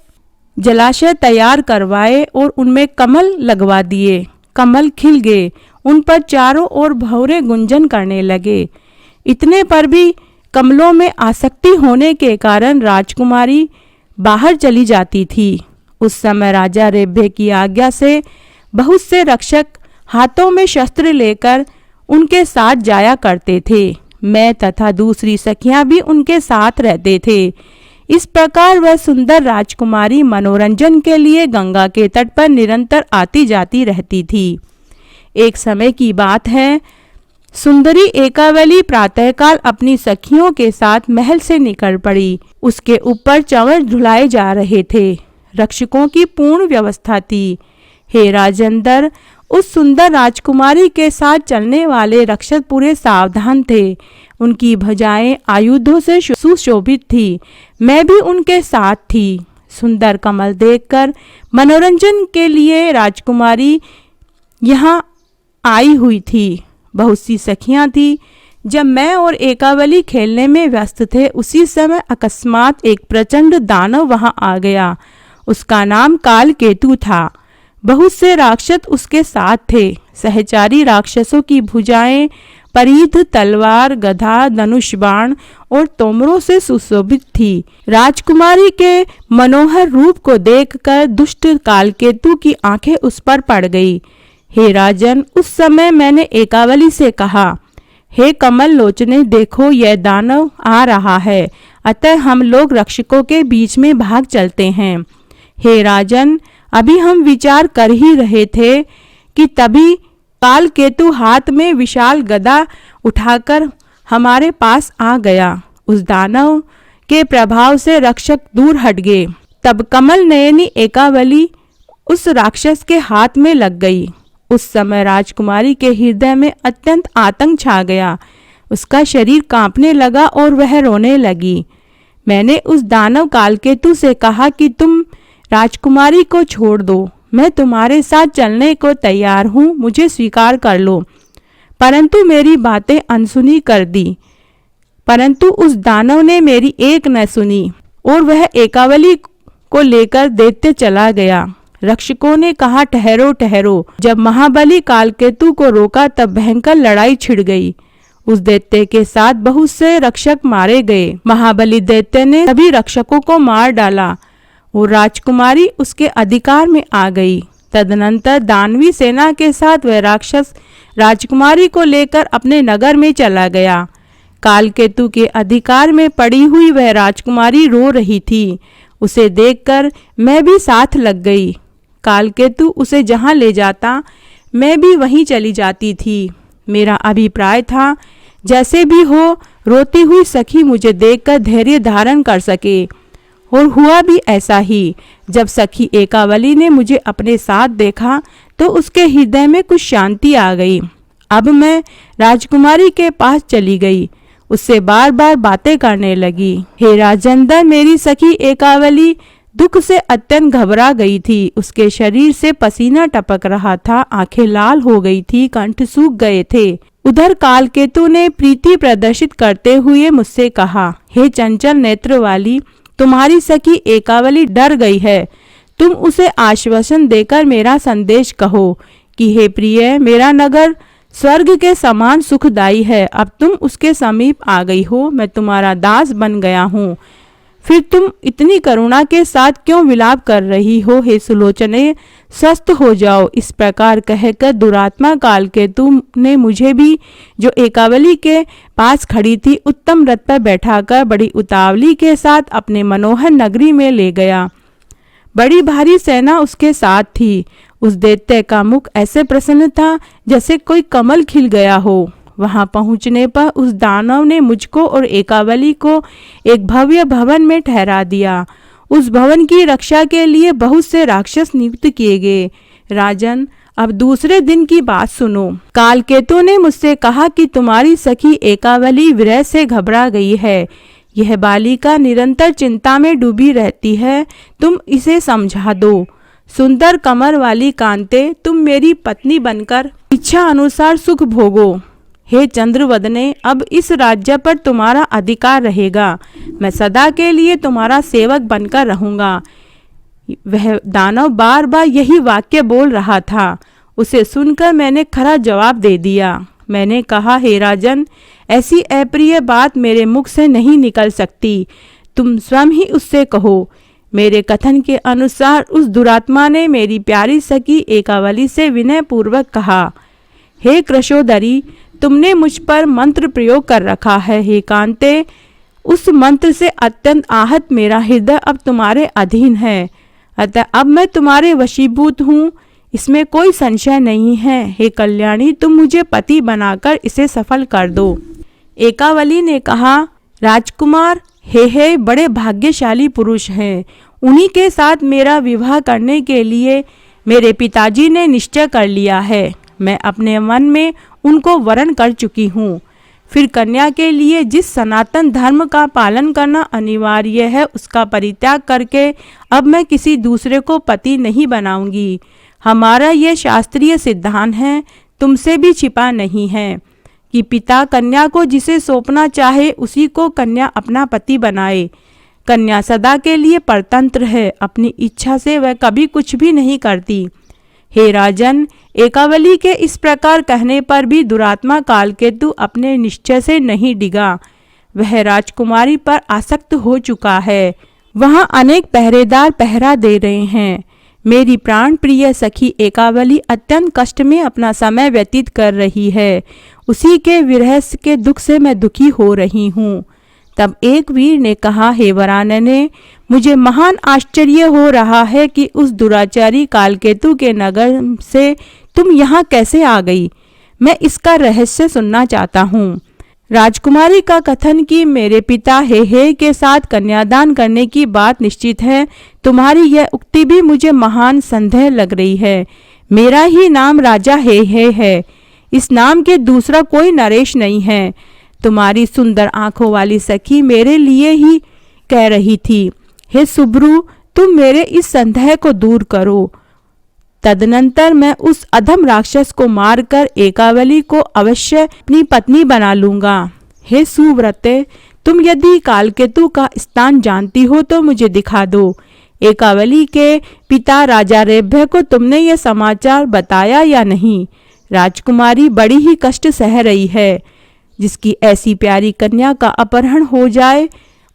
जलाशय तैयार करवाए और उनमें कमल लगवा दिए। कमल खिल गए। उन पर चारों ओर भंवरे गुंजन करने लगे। इतने पर भी कमलों में आसक्ति होने के कारण राजकुमारी बाहर चली जाती थी। उस समय राजा रम्य की आज्ञा से बहुत से रक्षक हाथों में शस्त्र लेकर उनके साथ जाया करते थे। मैं तथा दूसरी सखियां भी उनके साथ रहते थे। इस प्रकार वह सुंदर राजकुमारी मनोरंजन के लिए गंगा के तट पर निरंतर आती जाती रहती थी। एक समय की बात है, सुंदरी एकावली प्रातःकाल अपनी सखियों के साथ महल से निकल पड़ी। उसके ऊपर चंवर झुलाए जा रहे थे। रक्षकों की पूर्ण व्यवस्था थी। हे राजेंद्र, उस सुंदर राजकुमारी के साथ चलने वाले रक्षक पूरे सावधान थे। उनकी भुजाएं आयुधों से सुशोभित थी। मैं भी उनके साथ थी। सुंदर कमल देखकर मनोरंजन के लिए राजकुमारी यहाँ आई हुई थी। बहुत सी सखियां थी जब मैं और एकावली खेलने में व्यस्त थे, उसी समय अकस्मात एक प्रचंड दानव वहां आ गया। उसका नाम काल केतु था। बहुत से राक्षस उसके साथ थे। सहचारी राक्षसों की भुजाएं परिध तलवार, गदा, धनुष बाण और तोमरों से सुशोभित थी। राजकुमारी के मनोहर रूप को देखकर दुष्ट कालकेतु की आंखें उस पर पड़ गई। हे राजन, उस समय मैंने एकावली से कहा, हे कमल लोचने, देखो यह दानव आ रहा है, अतः हम लोग रक्षकों के बीच में भाग चलते हैं। हे राजन, अभी हम विचार कर ही रहे थे कि तभी काल केतु हाथ में विशाल गदा उठाकर हमारे पास आ गया। उस दानव के प्रभाव से रक्षक दूर हट गए। तब कमल नयनी एकावली उस राक्षस के हाथ में लग गई। उस समय राजकुमारी के हृदय में अत्यंत आतंक छा गया। उसका शरीर कांपने लगा और वह रोने लगी। मैंने उस दानव कालकेतु से कहा कि तुम राजकुमारी को छोड़ दो, मैं तुम्हारे साथ चलने को तैयार हूँ, मुझे स्वीकार कर लो। परंतु मेरी बातें अनसुनी कर दी। परंतु उस दानव ने मेरी एक न सुनी और वह एकावली को लेकर दैत्य चला गया। रक्षकों ने कहा, ठहरो ठहरो। जब महाबली कालकेतु को रोका तब भयंकर लड़ाई छिड़ गई। उस दैत्य के साथ बहुत से रक्षक मारे गए। महाबली दैत्य ने सभी रक्षकों को मार डाला और राजकुमारी उसके अधिकार में आ गई। तदनंतर दानवी सेना के साथ वह राक्षस राजकुमारी को लेकर अपने नगर में चला गया। कालकेतु के अधिकार में पड़ी हुई वह राजकुमारी रो रही थी। उसे देखकर मैं भी साथ लग गई। कालकेतु उसे जहां ले जाता, मैं भी वहीं चली जाती थी। मेरा अभिप्राय था, जैसे भी हो रोती हुई सखी मुझे देखकर धैर्य धारण कर सके, और हुआ भी ऐसा ही। जब सखी एकावली ने मुझे अपने साथ देखा तो उसके हृदय में कुछ शांति आ गई। अब मैं राजकुमारी के पास चली गई, उससे बार बार बातें करने लगी। हे राजेंद्र, मेरी सखी एकावली दुख से अत्यंत घबरा गई थी। उसके शरीर से पसीना टपक रहा था, आंखें लाल हो गई थी, कंठ सूख गए थे। उधर कालकेतु ने प्रीति प्रदर्शित करते हुए मुझसे कहा, हे चंचल नेत्र वाली, तुम्हारी सखी एकावली डर गई है। तुम उसे आश्वासन देकर मेरा संदेश कहो कि हे प्रिय, मेरा नगर स्वर्ग के समान सुखदायी है। अब तुम उसके समीप आ गई हो, मैं तुम्हारा दास बन गया हूँ। फिर तुम इतनी करुणा के साथ क्यों विलाप कर रही हो? हे सुलोचने, स्वस्थ हो जाओ। इस प्रकार कहकर दुरात्मा कालकेतु ने मुझे भी, जो एकावली के पास खड़ी थी, उत्तम रथ पर बैठाकर बड़ी उतावली के साथ अपने मनोहर नगरी में ले गया। बड़ी भारी सेना उसके साथ थी। उस दैत्य का मुख ऐसे प्रसन्न था जैसे कोई कमल खिल गया हो। वहां पहुंचने पर उस दानव ने मुझको और एकावली को एक भव्य भवन में ठहरा दिया। उस भवन की रक्षा के लिए बहुत से राक्षस नियुक्त किए गए। राजन, अब दूसरे दिन की बात सुनो। कालकेतु ने मुझसे कहा कि तुम्हारी सखी एकावली विरह से घबरा गई है। यह बालिका निरंतर चिंता में डूबी रहती है, तुम इसे समझा दो। सुंदर कमर वाली कांते, तुम मेरी पत्नी बनकर इच्छा अनुसार सुख भोगो। हे चंद्रवदने, अब इस राज्य पर तुम्हारा अधिकार रहेगा। मैं सदा के लिए तुम्हारा सेवक बनकर रहूंगा। वह दानव बार बार यही वाक्य बोल रहा था। उसे सुनकर मैंने खरा जवाब दे दिया। मैंने कहा, हे राजन, ऐसी अप्रिय बात मेरे मुख से नहीं निकल सकती। तुम स्वयं ही उससे कहो। मेरे कथन के अनुसार उस दुरात्मा ने मेरी प्यारी सखी एकावली से विनय पूर्वक कहा, हे कृशोदरी, तुमने मुझ पर मंत्र प्रयोग कर रखा है। हे कांते, उस मंत्र से अत्यंत आहत मेरा हृदय अब तुम्हारे अधीन है, अतः अब मैं तुम्हारे वशीभूत हूँ, इसमें कोई संशय नहीं है। हे कल्याणी, तुम मुझे पति बनाकर इसे सफल कर दो। एकावली ने कहा, राजकुमार, हे बड़े भाग्यशाली पुरुष हैं। उन्हीं के साथ मेरा विवाह करने के लिए मेरे पिताजी ने निश्चय कर लिया है। मैं अपने मन में उनको वरण कर चुकी हूँ। फिर कन्या के लिए जिस सनातन धर्म का पालन करना अनिवार्य है, उसका परित्याग करके अब मैं किसी दूसरे को पति नहीं बनाऊंगी। हमारा यह शास्त्रीय सिद्धांत है, तुमसे भी छिपा नहीं है कि पिता कन्या को जिसे सौंपना चाहे उसी को कन्या अपना पति बनाए। कन्या सदा के लिए परतंत्र है, अपनी इच्छा से वह कभी कुछ भी नहीं करती। हे राजन, एकावली के इस प्रकार कहने पर भी दुरात्मा कालकेतु अपने निश्चय से नहीं डिगा। वह राजकुमारी पर आसक्त हो चुका है। वहां अनेक पहरेदार पहरा दे रहे हैं। मेरी प्राण प्रिय सखी एकावली अत्यंत कष्ट में अपना समय व्यतीत कर रही है। उसी के विरह के दुख से मैं दुखी हो रही हूँ। तब एक वीर ने कहा, हे वरानने, मुझे महान आश्चर्य हो रहा है कि उस दुराचारी कालकेतु के नगर से तुम यहाँ कैसे आ गई। मैं इसका रहस्य सुनना चाहता हूँ। राजकुमारी का कथन कि मेरे पिता हे के साथ कन्यादान करने की बात निश्चित है, तुम्हारी यह उक्ति भी मुझे महान संदेह लग रही है। मेरा ही नाम राजा हे है। इस नाम के दूसरा कोई नरेश नहीं है। तुम्हारी सुंदर आंखों वाली सखी मेरे लिए ही कह रही थी। हे सुब्रू, तुम मेरे इस संदेह को दूर करो। तदनंतर मैं उस अधम राक्षस को मारकर एकावली को अवश्य अपनी पत्नी बना लूंगा। हे सुव्रते, तुम यदि कालकेतु का स्थान जानती हो तो मुझे दिखा दो। एकावली के पिता राजा रेभ्य को तुमने यह समाचार बताया या नहीं? राजकुमारी बड़ी ही कष्ट सह रही है। जिसकी ऐसी प्यारी कन्या का अपहरण हो जाए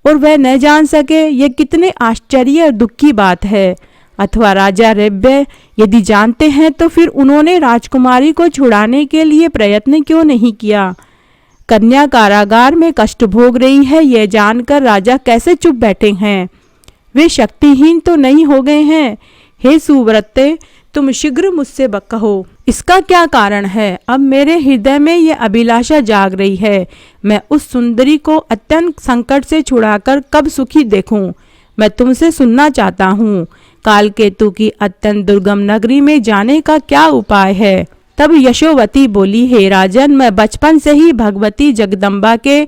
और वह न जान सके, यह कितने आश्चर्य और दुख की बात है। अथवा राजा रेभ्य यदि जानते हैं तो फिर उन्होंने राजकुमारी को छुड़ाने के लिए प्रयत्न क्यों नहीं किया? कन्या कारागार में कष्ट भोग रही है, यह जानकर राजा कैसे चुप बैठे हैं? वे शक्तिहीन तो नहीं हो गए हैं? हे सुव्रते, तुम शीघ्र मुझसे कहो, इसका क्या कारण है? अब मेरे हृदय में यह अभिलाषा जाग रही है। मैं उस सुंदरी को अत्यंत संकट से छुड़ाकर कब सुखी देखूं। मैं तुमसे सुनना चाहता हूँ। कालकेतु की अत्यंत दुर्गम नगरी में जाने का क्या उपाय है? तब यशोवती बोली, हे राजन, मैं बचपन से ही भगवती जगदम्बा के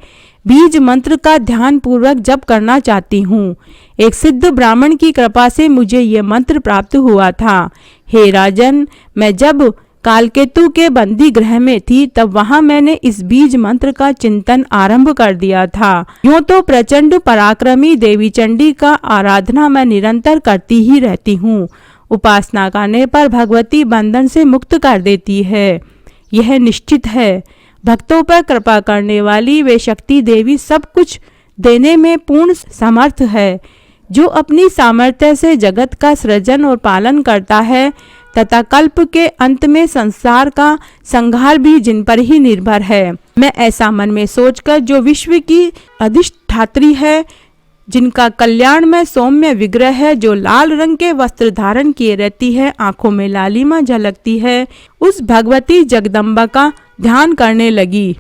बीज मंत्र का ध्यान पूर्वक जप करना चाहती हूँ। एक सिद्ध ब्राह्मण की कृपा से मुझे ये मंत्र प्राप्त हुआ था। हे राजन, मैं जब कालकेतु के बंदी गृह में थी तब वहां मैंने इस बीज मंत्र का चिंतन आरंभ कर दिया था। यूं तो प्रचंड पराक्रमी देवी चंडी का आराधना मैं निरंतर करती ही रहती हूँ। उपासना करने पर भगवती बंधन से मुक्त कर देती है, यह निश्चित है। भक्तों पर कृपा करने वाली वे शक्ति देवी सब कुछ देने में पूर्ण समर्थ है। जो अपनी सामर्थ्य से जगत का सृजन और पालन करता है तथा कल्प के अंत में संसार का संहार भी जिन पर ही निर्भर है। मैं ऐसा मन में सोचकर जो विश्व की अधिष्ठात्री है, जिनका कल्याण में सौम्य विग्रह है, जो लाल रंग के वस्त्र धारण किए रहती है, आंखों में लालिमा झलकती है, उस भगवती जगदम्बा का ध्यान करने लगी।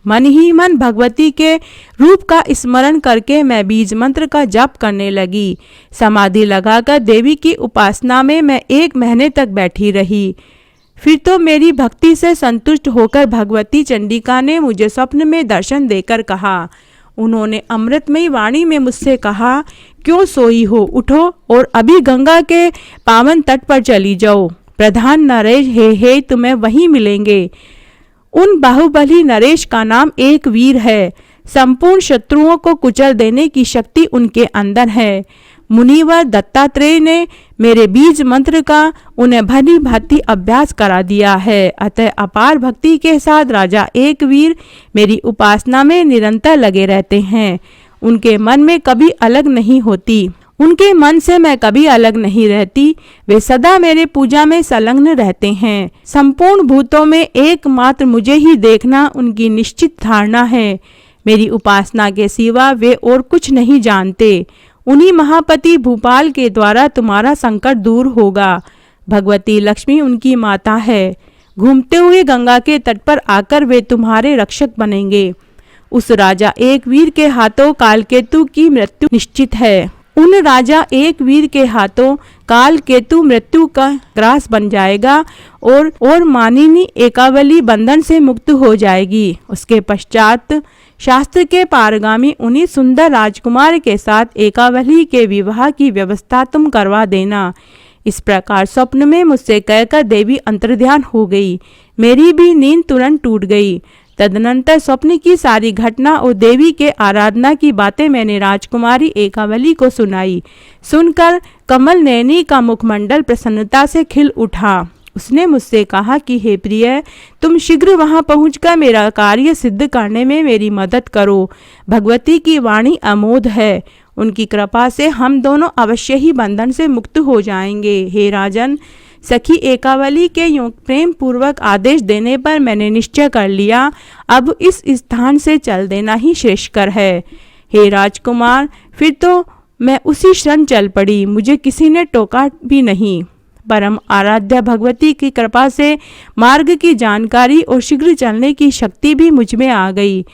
मन ही मन भगवती के रूप का स्मरण करके मैं बीज मंत्र का जप करने लगी। समाधि लगाकर देवी की उपासना में मैं 1 महीने तक बैठी रही। फिर तो मेरी भक्ति से संतुष्ट होकर भगवती चंडिका ने मुझे स्वप्न में दर्शन देकर कहा। उन्होंने अमृतमयी वाणी में मुझसे कहा, क्यों सोई हो, उठो और अभी गंगा के पावन तट पर चली जाओ। प्रधान नरेश हे तुम्हें वहीं मिलेंगे। उन बाहुबली नरेश का नाम एक वीर है। संपूर्ण शत्रुओं को कुचल देने की शक्ति उनके अंदर है। मुनिवर दत्तात्रेय ने मेरे बीज मंत्र का उन्हें भली भांति अभ्यास करा दिया है। अतः अपार भक्ति के साथ राजा एक वीर मेरी उपासना में निरंतर लगे रहते हैं। उनके मन में कभी अलग नहीं होती, उनके मन से मैं कभी अलग नहीं रहती। वे सदा मेरे पूजा में संलग्न रहते हैं। संपूर्ण भूतों में एकमात्र मुझे ही देखना उनकी निश्चित धारणा है। मेरी उपासना के सिवा वे और कुछ नहीं जानते। उन्हीं महापति भूपाल के द्वारा तुम्हारा संकट दूर होगा। भगवती लक्ष्मी उनकी माता है। घूमते हुए गंगा के तट पर आकर वे तुम्हारे रक्षक बनेंगे। उस राजा एक वीर के हाथों कालकेतु की मृत्यु निश्चित है। उन राजा एक वीर के हाथों कालकेतु मृत्यु का ग्रास बन जाएगा और मानिनी एकावली बंधन से मुक्त हो जाएगी। उसके पश्चात शास्त्र के पारगामी उन्हीं सुंदर राजकुमार के साथ एकावली के विवाह की व्यवस्था तुम करवा देना। इस प्रकार स्वप्न में मुझसे कहकर देवी अंतर्ध्यान हो गई। मेरी भी नींद तुरंत टूट गई। तदनंतर स्वप्न की सारी घटना और देवी के आराधना की बातें मैंने राजकुमारी एकावली को सुनाई। सुनकर कमल नैनी का मुखमंडल प्रसन्नता से खिल उठा। उसने मुझसे कहा कि हे प्रिय, तुम शीघ्र वहां पहुंचकर मेरा कार्य सिद्ध करने में मेरी मदद करो। भगवती की वाणी अमोघ है, उनकी कृपा से हम दोनों अवश्य ही बंधन से मुक्त हो जाएंगे। हे राजन, सखी एकावली के यूं प्रेम पूर्वक आदेश देने पर मैंने निश्चय कर लिया, अब इस स्थान से चल देना ही श्रेष्ठकर है। हे राजकुमार, फिर तो मैं उसी क्षण चल पड़ी, मुझे किसी ने टोका भी नहीं। परम आराध्या भगवती की कृपा से मार्ग की जानकारी और शीघ्र चलने की शक्ति भी मुझ में आ गई।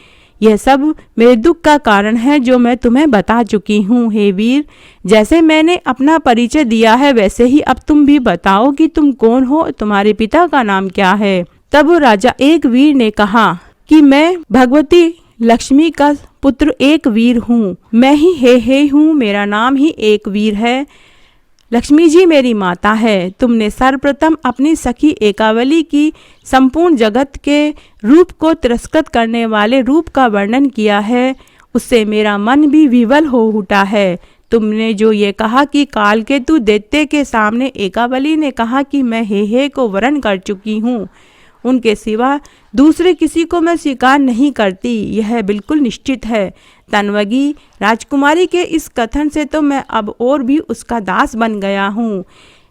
यह सब मेरे दुख का कारण है जो मैं तुम्हें बता चुकी हूँ। हे वीर, जैसे मैंने अपना परिचय दिया है वैसे ही अब तुम भी बताओ कि तुम कौन हो, तुम्हारे पिता का नाम क्या है। तब राजा एक वीर ने कहा कि मैं भगवती लक्ष्मी का पुत्र एक वीर हूँ, मैं ही हे हूँ, मेरा नाम ही एक वीर है। लक्ष्मी जी मेरी माता है। तुमने सर्वप्रथम अपनी सखी एकावली की संपूर्ण जगत के रूप को तिरस्कृत करने वाले रूप का वर्णन किया है, उससे मेरा मन भी विवल हो उठा है। तुमने जो ये कहा कि कालकेतु दैत्य के सामने एकावली ने कहा कि मैं हे को वरण कर चुकी हूँ, उनके सिवा दूसरे किसी को मैं स्वीकार नहीं करती, यह बिल्कुल निश्चित है। तन्वगी राजकुमारी के इस कथन से तो मैं अब और भी उसका दास बन गया हूँ।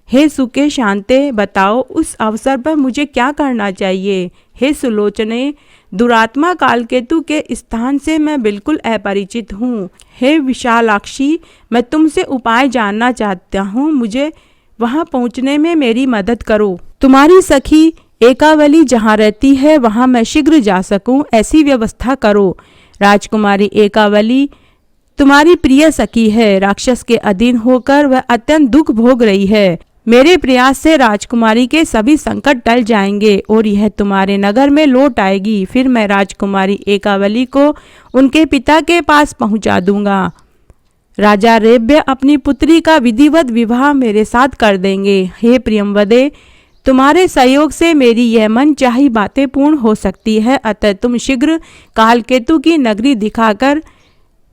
हे सुके शांते, बताओ उस अवसर पर मुझे क्या करना चाहिए। हे सुलोचने, दुरात्मा कालकेतु के स्थान से मैं बिल्कुल अपरिचित हूँ। हे विशालाक्षी, मैं तुमसे उपाय जानना चाहता हूँ, मुझे वहाँ पहुँचने में मेरी मदद करो। तुम्हारी सखी एकावली जहाँ रहती है वहाँ मैं शीघ्र जा सकूं, ऐसी व्यवस्था करो। राजकुमारी एकावली तुम्हारी प्रिय सखी है, राक्षस के अधीन होकर वह अत्यंत दुख भोग रही है। मेरे प्रयास से राजकुमारी के सभी संकट टल जाएंगे और यह तुम्हारे नगर में लौट आएगी। फिर मैं राजकुमारी एकावली को उनके पिता के पास पहुंचा दूंगा। राजा रेब्य अपनी पुत्री का विधिवत विवाह मेरे साथ कर देंगे। हे प्रियंवदे, तुम्हारे सहयोग से मेरी यह मन चाही बातें पूर्ण हो सकती है, अतः तुम शीघ्र कालकेतु की नगरी दिखाकर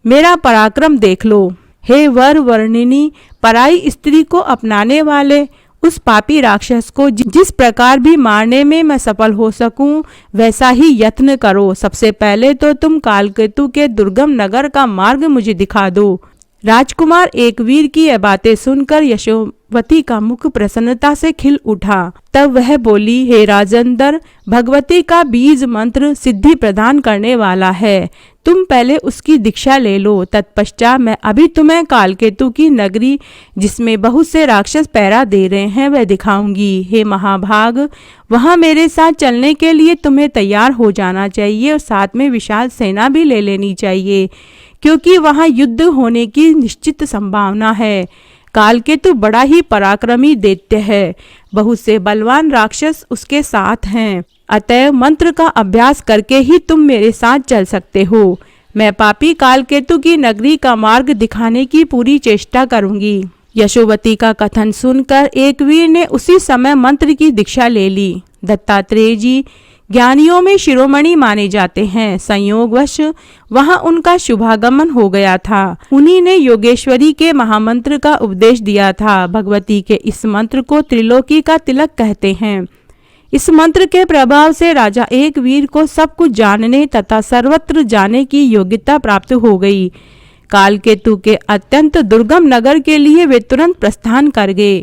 मेरा पराक्रम देख लो। हे वर वर्णिनी, पराई स्त्री को अपनाने वाले उस पापी राक्षस को जिस प्रकार भी मारने में मैं सफल हो सकूं, वैसा ही यत्न करो। सबसे पहले तो तुम कालकेतु के दुर्गम नगर का मार्ग मुझे दिखा दो। राजकुमार एक वीर की यह बातें सुनकर यशोवती का मुख प्रसन्नता से खिल उठा। तब वह बोली, हे राजेंद्र, भगवती का बीज मंत्र सिद्धि प्रदान करने वाला है, तुम पहले उसकी दीक्षा ले लो। तत्पश्चात मैं अभी तुम्हें कालकेतु की नगरी, जिसमें बहुत से राक्षस पहरा दे रहे हैं, वह दिखाऊंगी। हे महाभाग, वहां मेरे साथ चलने के लिए तुम्हें तैयार हो जाना चाहिए और साथ में विशाल सेना भी ले लेनी चाहिए, क्योंकि वहां युद्ध होने की निश्चित संभावना है। कालकेतु बड़ा ही पराक्रमी दैत्य है, बहुत से बलवान राक्षस उसके साथ हैं, अतएव मंत्र का अभ्यास करके ही तुम मेरे साथ चल सकते हो। मैं पापी कालकेतु की नगरी का मार्ग दिखाने की पूरी चेष्टा करूंगी। यशोवती का कथन सुनकर एक वीर ने उसी समय मंत्र की दीक्षा ले ली। दत्तात्रेय जी ज्ञानियों में शिरोमणि माने जाते हैं, संयोगवश वहां उनका शुभागमन हो गया था। उन्हीं ने योगेश्वरी के महामंत्र का उपदेश दिया था। भगवती के इस मंत्र को त्रिलोकी का तिलक कहते हैं। इस मंत्र के प्रभाव से राजा एक वीर को सब कुछ जानने तथा सर्वत्र जाने की योग्यता प्राप्त हो गई। कालकेतु के अत्यंत दुर्गम नगर के लिए वे तुरंत प्रस्थान कर गए।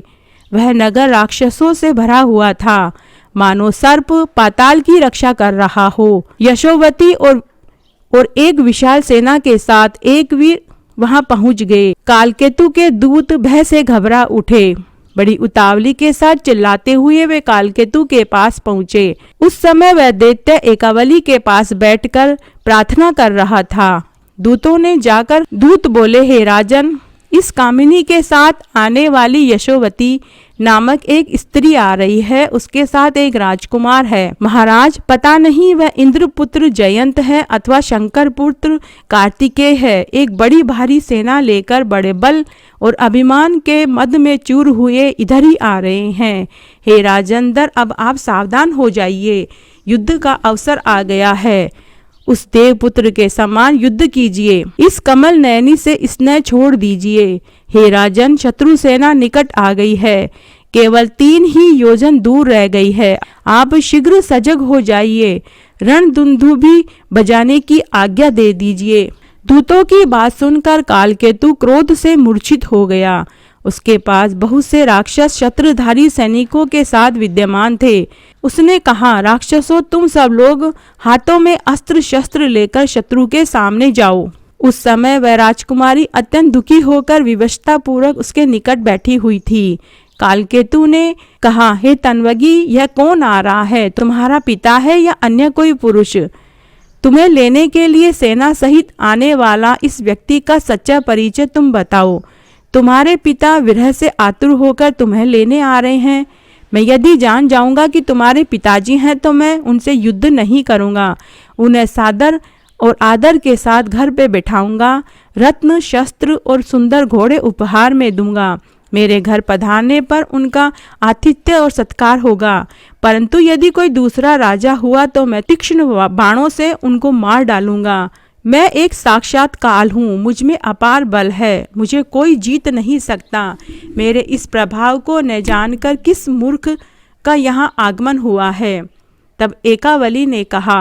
वह नगर राक्षसों से भरा हुआ था, मानो सर्प पाताल की रक्षा कर रहा हो। यशोवती और एक विशाल सेना के साथ एक वीर वहां पहुंच गए। कालकेतु के दूत भय से घबरा उठे। बड़ी उतावली के साथ चिल्लाते हुए वे कालकेतु के पास पहुंचे। उस समय वह दैत्य एकावली के पास बैठकर प्रार्थना कर रहा था। दूतों ने जाकर दूत बोले, हे राजन, इस कामिनी के साथ आने वाली यशोवती नामक एक स्त्री आ रही है, उसके साथ एक राजकुमार है। महाराज, पता नहीं वह इंद्रपुत्र जयंत है अथवा शंकर पुत्र कार्तिकेय है। एक बड़ी भारी सेना लेकर बड़े बल और अभिमान के मद में चूर हुए इधर ही आ रहे हैं। हे राजेंद्र, अब आप सावधान हो जाइए। युद्ध का अवसर आ गया है। उस देवपुत्र के समान युद्ध कीजिए, इस कमल नयनी से स्नेह छोड़ दीजिए। हे राजन, शत्रु सेना निकट आ गई है, केवल 3 ही योजन दूर रह गई है। आप शीघ्र सजग हो जाइए, रणदुंदुभी बजाने की आज्ञा दे दीजिए। दूतों की बात सुनकर कालकेतु क्रोध से मूर्छित हो गया। उसके पास बहुत से राक्षस शस्त्रधारी सैनिकों के साथ विद्यमान थे। उसने कहा, राक्षसों, तुम सब लोग हाथों में अस्त्र शस्त्र लेकर शत्रु के सामने जाओ। उस समय वह राजकुमारी अत्यंत दुखी होकर विवशता पूर्वक उसके निकट बैठी हुई थी। कालकेतु ने कहा, हे तन्वगी, यह कौन आ रहा है? तुम्हारा पिता है या अन्य कोई पुरुष? तुम्हें लेने के लिए सेना सहित आने वाला इस व्यक्ति का सच्चा परिचय तुम बताओ। तुम्हारे पिता विरह से आतुर होकर तुम्हें लेने आ रहे हैं। मैं यदि जान जाऊंगा कि तुम्हारे पिताजी हैं तो मैं उनसे युद्ध नहीं करूंगा। उन्हें सादर और आदर के साथ घर पे बिठाऊंगा, रत्न, शस्त्र और सुंदर घोड़े उपहार में दूंगा। मेरे घर पधारने पर उनका आतिथ्य और सत्कार होगा। परंतु यदि कोई दूसरा राजा हुआ तो मैं तीक्ष्ण बाणों से उनको मार डालूंगा। मैं एक साक्षात काल हूँ, मुझ में अपार बल है, मुझे कोई जीत नहीं सकता। मेरे इस प्रभाव को न जानकर किस मूर्ख का यहाँ आगमन हुआ है। तब एकावली ने कहा,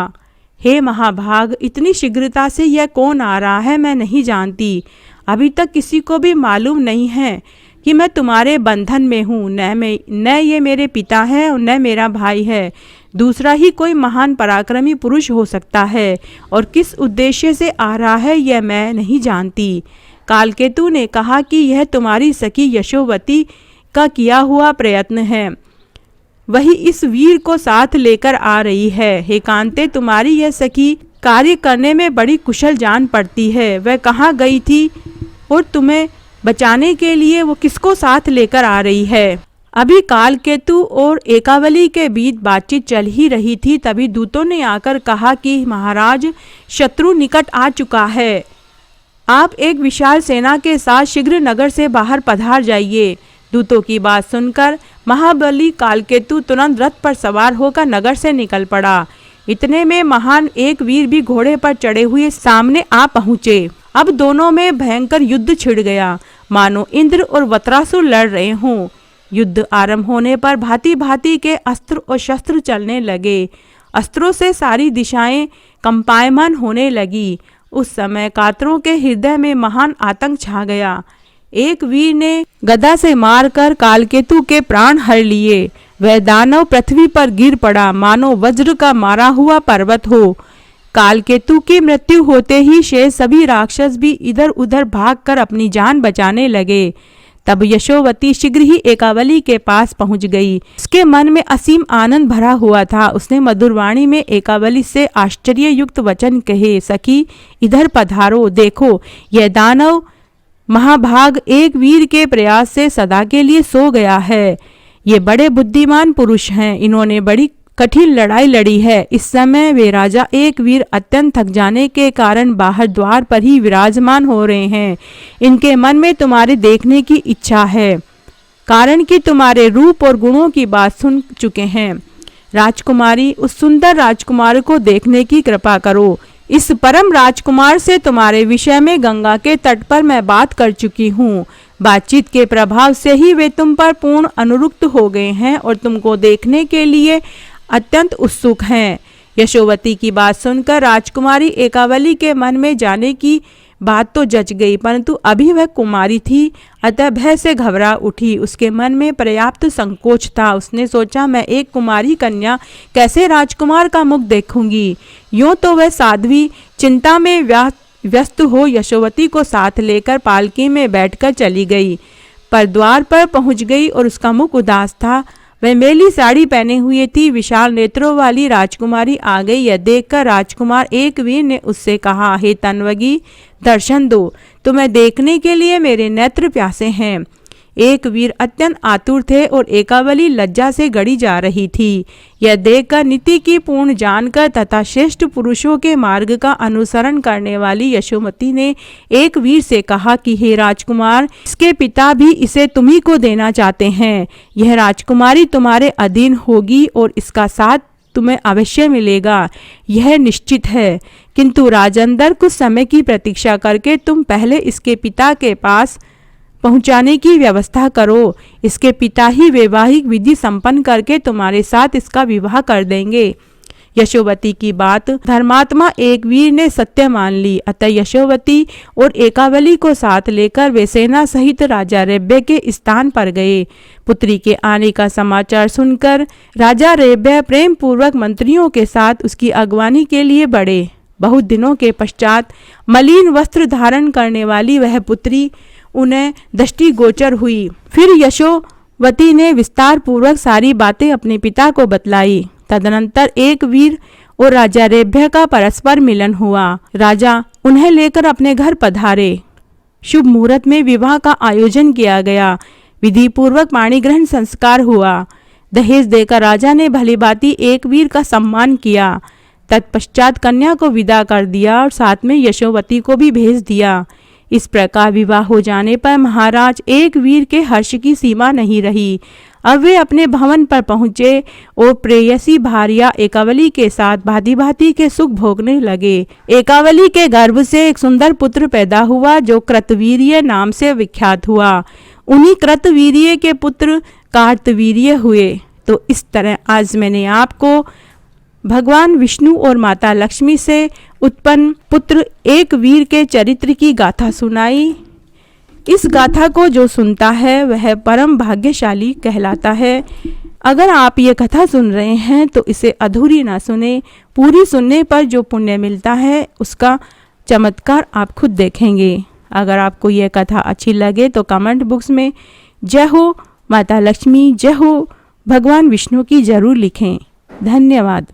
हे महाभाग, इतनी शीघ्रता से यह कौन आ रहा है मैं नहीं जानती। अभी तक किसी को भी मालूम नहीं है कि मैं तुम्हारे बंधन में हूँ। न ये मेरे पिता है और न मेरा भाई है। दूसरा ही कोई महान पराक्रमी पुरुष हो सकता है, और किस उद्देश्य से आ रहा है यह मैं नहीं जानती। कालकेतु ने कहा कि यह तुम्हारी सखी यशोवती का किया हुआ प्रयत्न है, वही इस वीर को साथ लेकर आ रही है। हे कांते, तुम्हारी यह सखी कार्य करने में बड़ी कुशल जान पड़ती है। वह कहाँ गई थी और तुम्हें बचाने के लिए वो किसको साथ लेकर आ रही है? अभी कालकेतु और एकावली के बीच बातचीत चल ही रही थी। तभी दूतों ने आकर कहा कि महाराज, शत्रु निकट आ चुका है। आप एक विशाल सेना के साथ शीघ्र नगर से बाहर पधार जाइए। दूतों की बात सुनकर महाबली कालकेतु तुरंत रथ पर सवार होकर नगर से निकल पड़ा। इतने में महान एक वीर भी घोड़े पर चढ़े हुए सामने आ पहुँचे। अब दोनों में भयंकर युद्ध छिड़ गया, मानो इंद्र और वत्रासुर लड़ रहे हों। युद्ध आरंभ होने पर भांति भांति के अस्त्र और शस्त्र चलने लगे। अस्त्रों से सारी दिशाएं कंपायमान होने लगी। उस समय कातरों के हृदय में महान आतंक छा गया। एक वीर ने गदा से मारकर कालकेतु के प्राण हर लिए। वह दानव पृथ्वी पर गिर पड़ा, मानो वज्र का मारा हुआ पर्वत हो। कालकेतु की मृत्यु होते ही शेष सभी राक्षस भी इधर उधर भागकर अपनी जान बचाने लगे। तब यशोवती शीघ्र ही एकावली के पास पहुंच गई। उसके मन में असीम आनंद भरा हुआ था। उसने मधुरवाणी में एकावली से आश्चर्य युक्त वचन कहे, सखी, इधर पधारो। देखो, यह दानव महाभाग एक वीर के प्रयास से सदा के लिए सो गया है। ये बड़े बुद्धिमान पुरुष हैं। इन्होंने बड़ी कठिन लड़ाई लड़ी है। इस समय वे राजा एक वीर अत्यंत थक जाने के कारण बाहर द्वार पर ही विराजमान हो रहे हैं। इनके मन में तुम्हारे देखने की इच्छा है, कारण कि तुम्हारे रूप और गुणों की बात सुन चुके हैं। राजकुमारी, उस सुंदर राजकुमार को देखने की कृपा करो। इस परम राजकुमार से तुम्हारे विषय में गंगा के तट पर मैं बात कर चुकी हूँ। बातचीत के प्रभाव से ही वे तुम पर पूर्ण अनुरक्त हो गए हैं और तुमको देखने के लिए अत्यंत उत्सुक हैं। यशोवती की बात सुनकर राजकुमारी एकावली के मन में जाने की बात तो जच गई, परंतु अभी वह कुमारी थी, अतः भय से घबरा उठी। उसके मन में पर्याप्त संकोच था। उसने सोचा, मैं एक कुमारी कन्या कैसे राजकुमार का मुख देखूंगी। यूं तो वह साध्वी चिंता में व्यस्त हो यशोवती को साथ लेकर पालकी में बैठकर चली गई, पर द्वार पर पहुंच गई और उसका मुख उदास था। वह मेली साड़ी पहने हुए थी। विशाल नेत्रों वाली राजकुमारी आ गई। यह देखकर राजकुमार एक वीर ने उससे कहा, हे तन्वगी, दर्शन दो, तुम्हें देखने के लिए मेरे नेत्र प्यासे हैं। एक वीर अत्यंत आतुर थे और एकावली लज्जा से गड़ी जा रही थी। यह देखकर नीति की पूर्ण जानकर तथा श्रेष्ठ पुरुषों के मार्ग का अनुसरण करने वाली यशोमती ने एक वीर से कहा कि हे राजकुमार, इसके पिता भी इसे तुम्ही को देना चाहते हैं। यह राजकुमारी तुम्हारे अधीन होगी और इसका साथ तुम्हें अवश्य मिलेगा, यह निश्चित है। किंतु राजेंद्र, कुछ समय की प्रतीक्षा करके तुम पहले इसके पिता के पास पहुंचाने की व्यवस्था करो। इसके पिता ही वैवाहिक विधि संपन्न करके तुम्हारे साथ इसका विवाह कर देंगे। यशोवती की बात धर्मात्मा एकवीर ने सत्य मान ली। अतः यशोवती और एकावली को साथ लेकर वे सेना सहित राजा रेब्य के स्थान पर गए। पुत्री के आने का समाचार सुनकर राजा रेब्य प्रेम पूर्वक मंत्रियों के साथ उसकी अगवानी के लिए बढ़े। बहुत दिनों के पश्चात मलिन वस्त्र धारण करने वाली वह पुत्री उन्हें दृष्टिगोचर हुई। फिर यशोवती ने विस्तार पूर्वक सारी बातें अपने पिता को बतलाई। तदनंतर एकवीर और राजा रेब्य का परस्पर मिलन हुआ। राजा उन्हें लेकर अपने घर पधारे। शुभ मुहूर्त में विवाह का आयोजन किया गया। विधि पूर्वक पाणिग्रहण संस्कार हुआ। दहेज देकर राजा ने भलीभांति एकवीर का सम्मान किया। तत्पश्चात कन्या को विदा कर दिया और साथ में यशोवती को भी भेज दिया। इस प्रकार विवाह हो जाने पर महाराज एकवीर के हर्ष की सीमा नहीं रही। अब वे अपने भवन पर पहुंचे और प्रेयसी भार्या एकावली के साथ भांति भांति के सुख भोगने लगे। एकावली के गर्भ से एक सुंदर पुत्र पैदा हुआ जो कृतवीर्य नाम से विख्यात हुआ। उन्हीं कृतवीर्य के पुत्र कार्तवीर्य हुए। तो इस तरह आज मैंने आपको भगवान विष्णु और माता लक्ष्मी से उत्पन्न पुत्र एकवीर के चरित्र की गाथा सुनाई। इस गाथा को जो सुनता है वह परम भाग्यशाली कहलाता है। अगर आप ये कथा सुन रहे हैं तो इसे अधूरी ना सुने। पूरी सुनने पर जो पुण्य मिलता है उसका चमत्कार आप खुद देखेंगे। अगर आपको ये कथा अच्छी लगे तो कमेंट बॉक्स में जय हो माता लक्ष्मी, जय हो भगवान विष्णु की जरूर लिखें। धन्यवाद।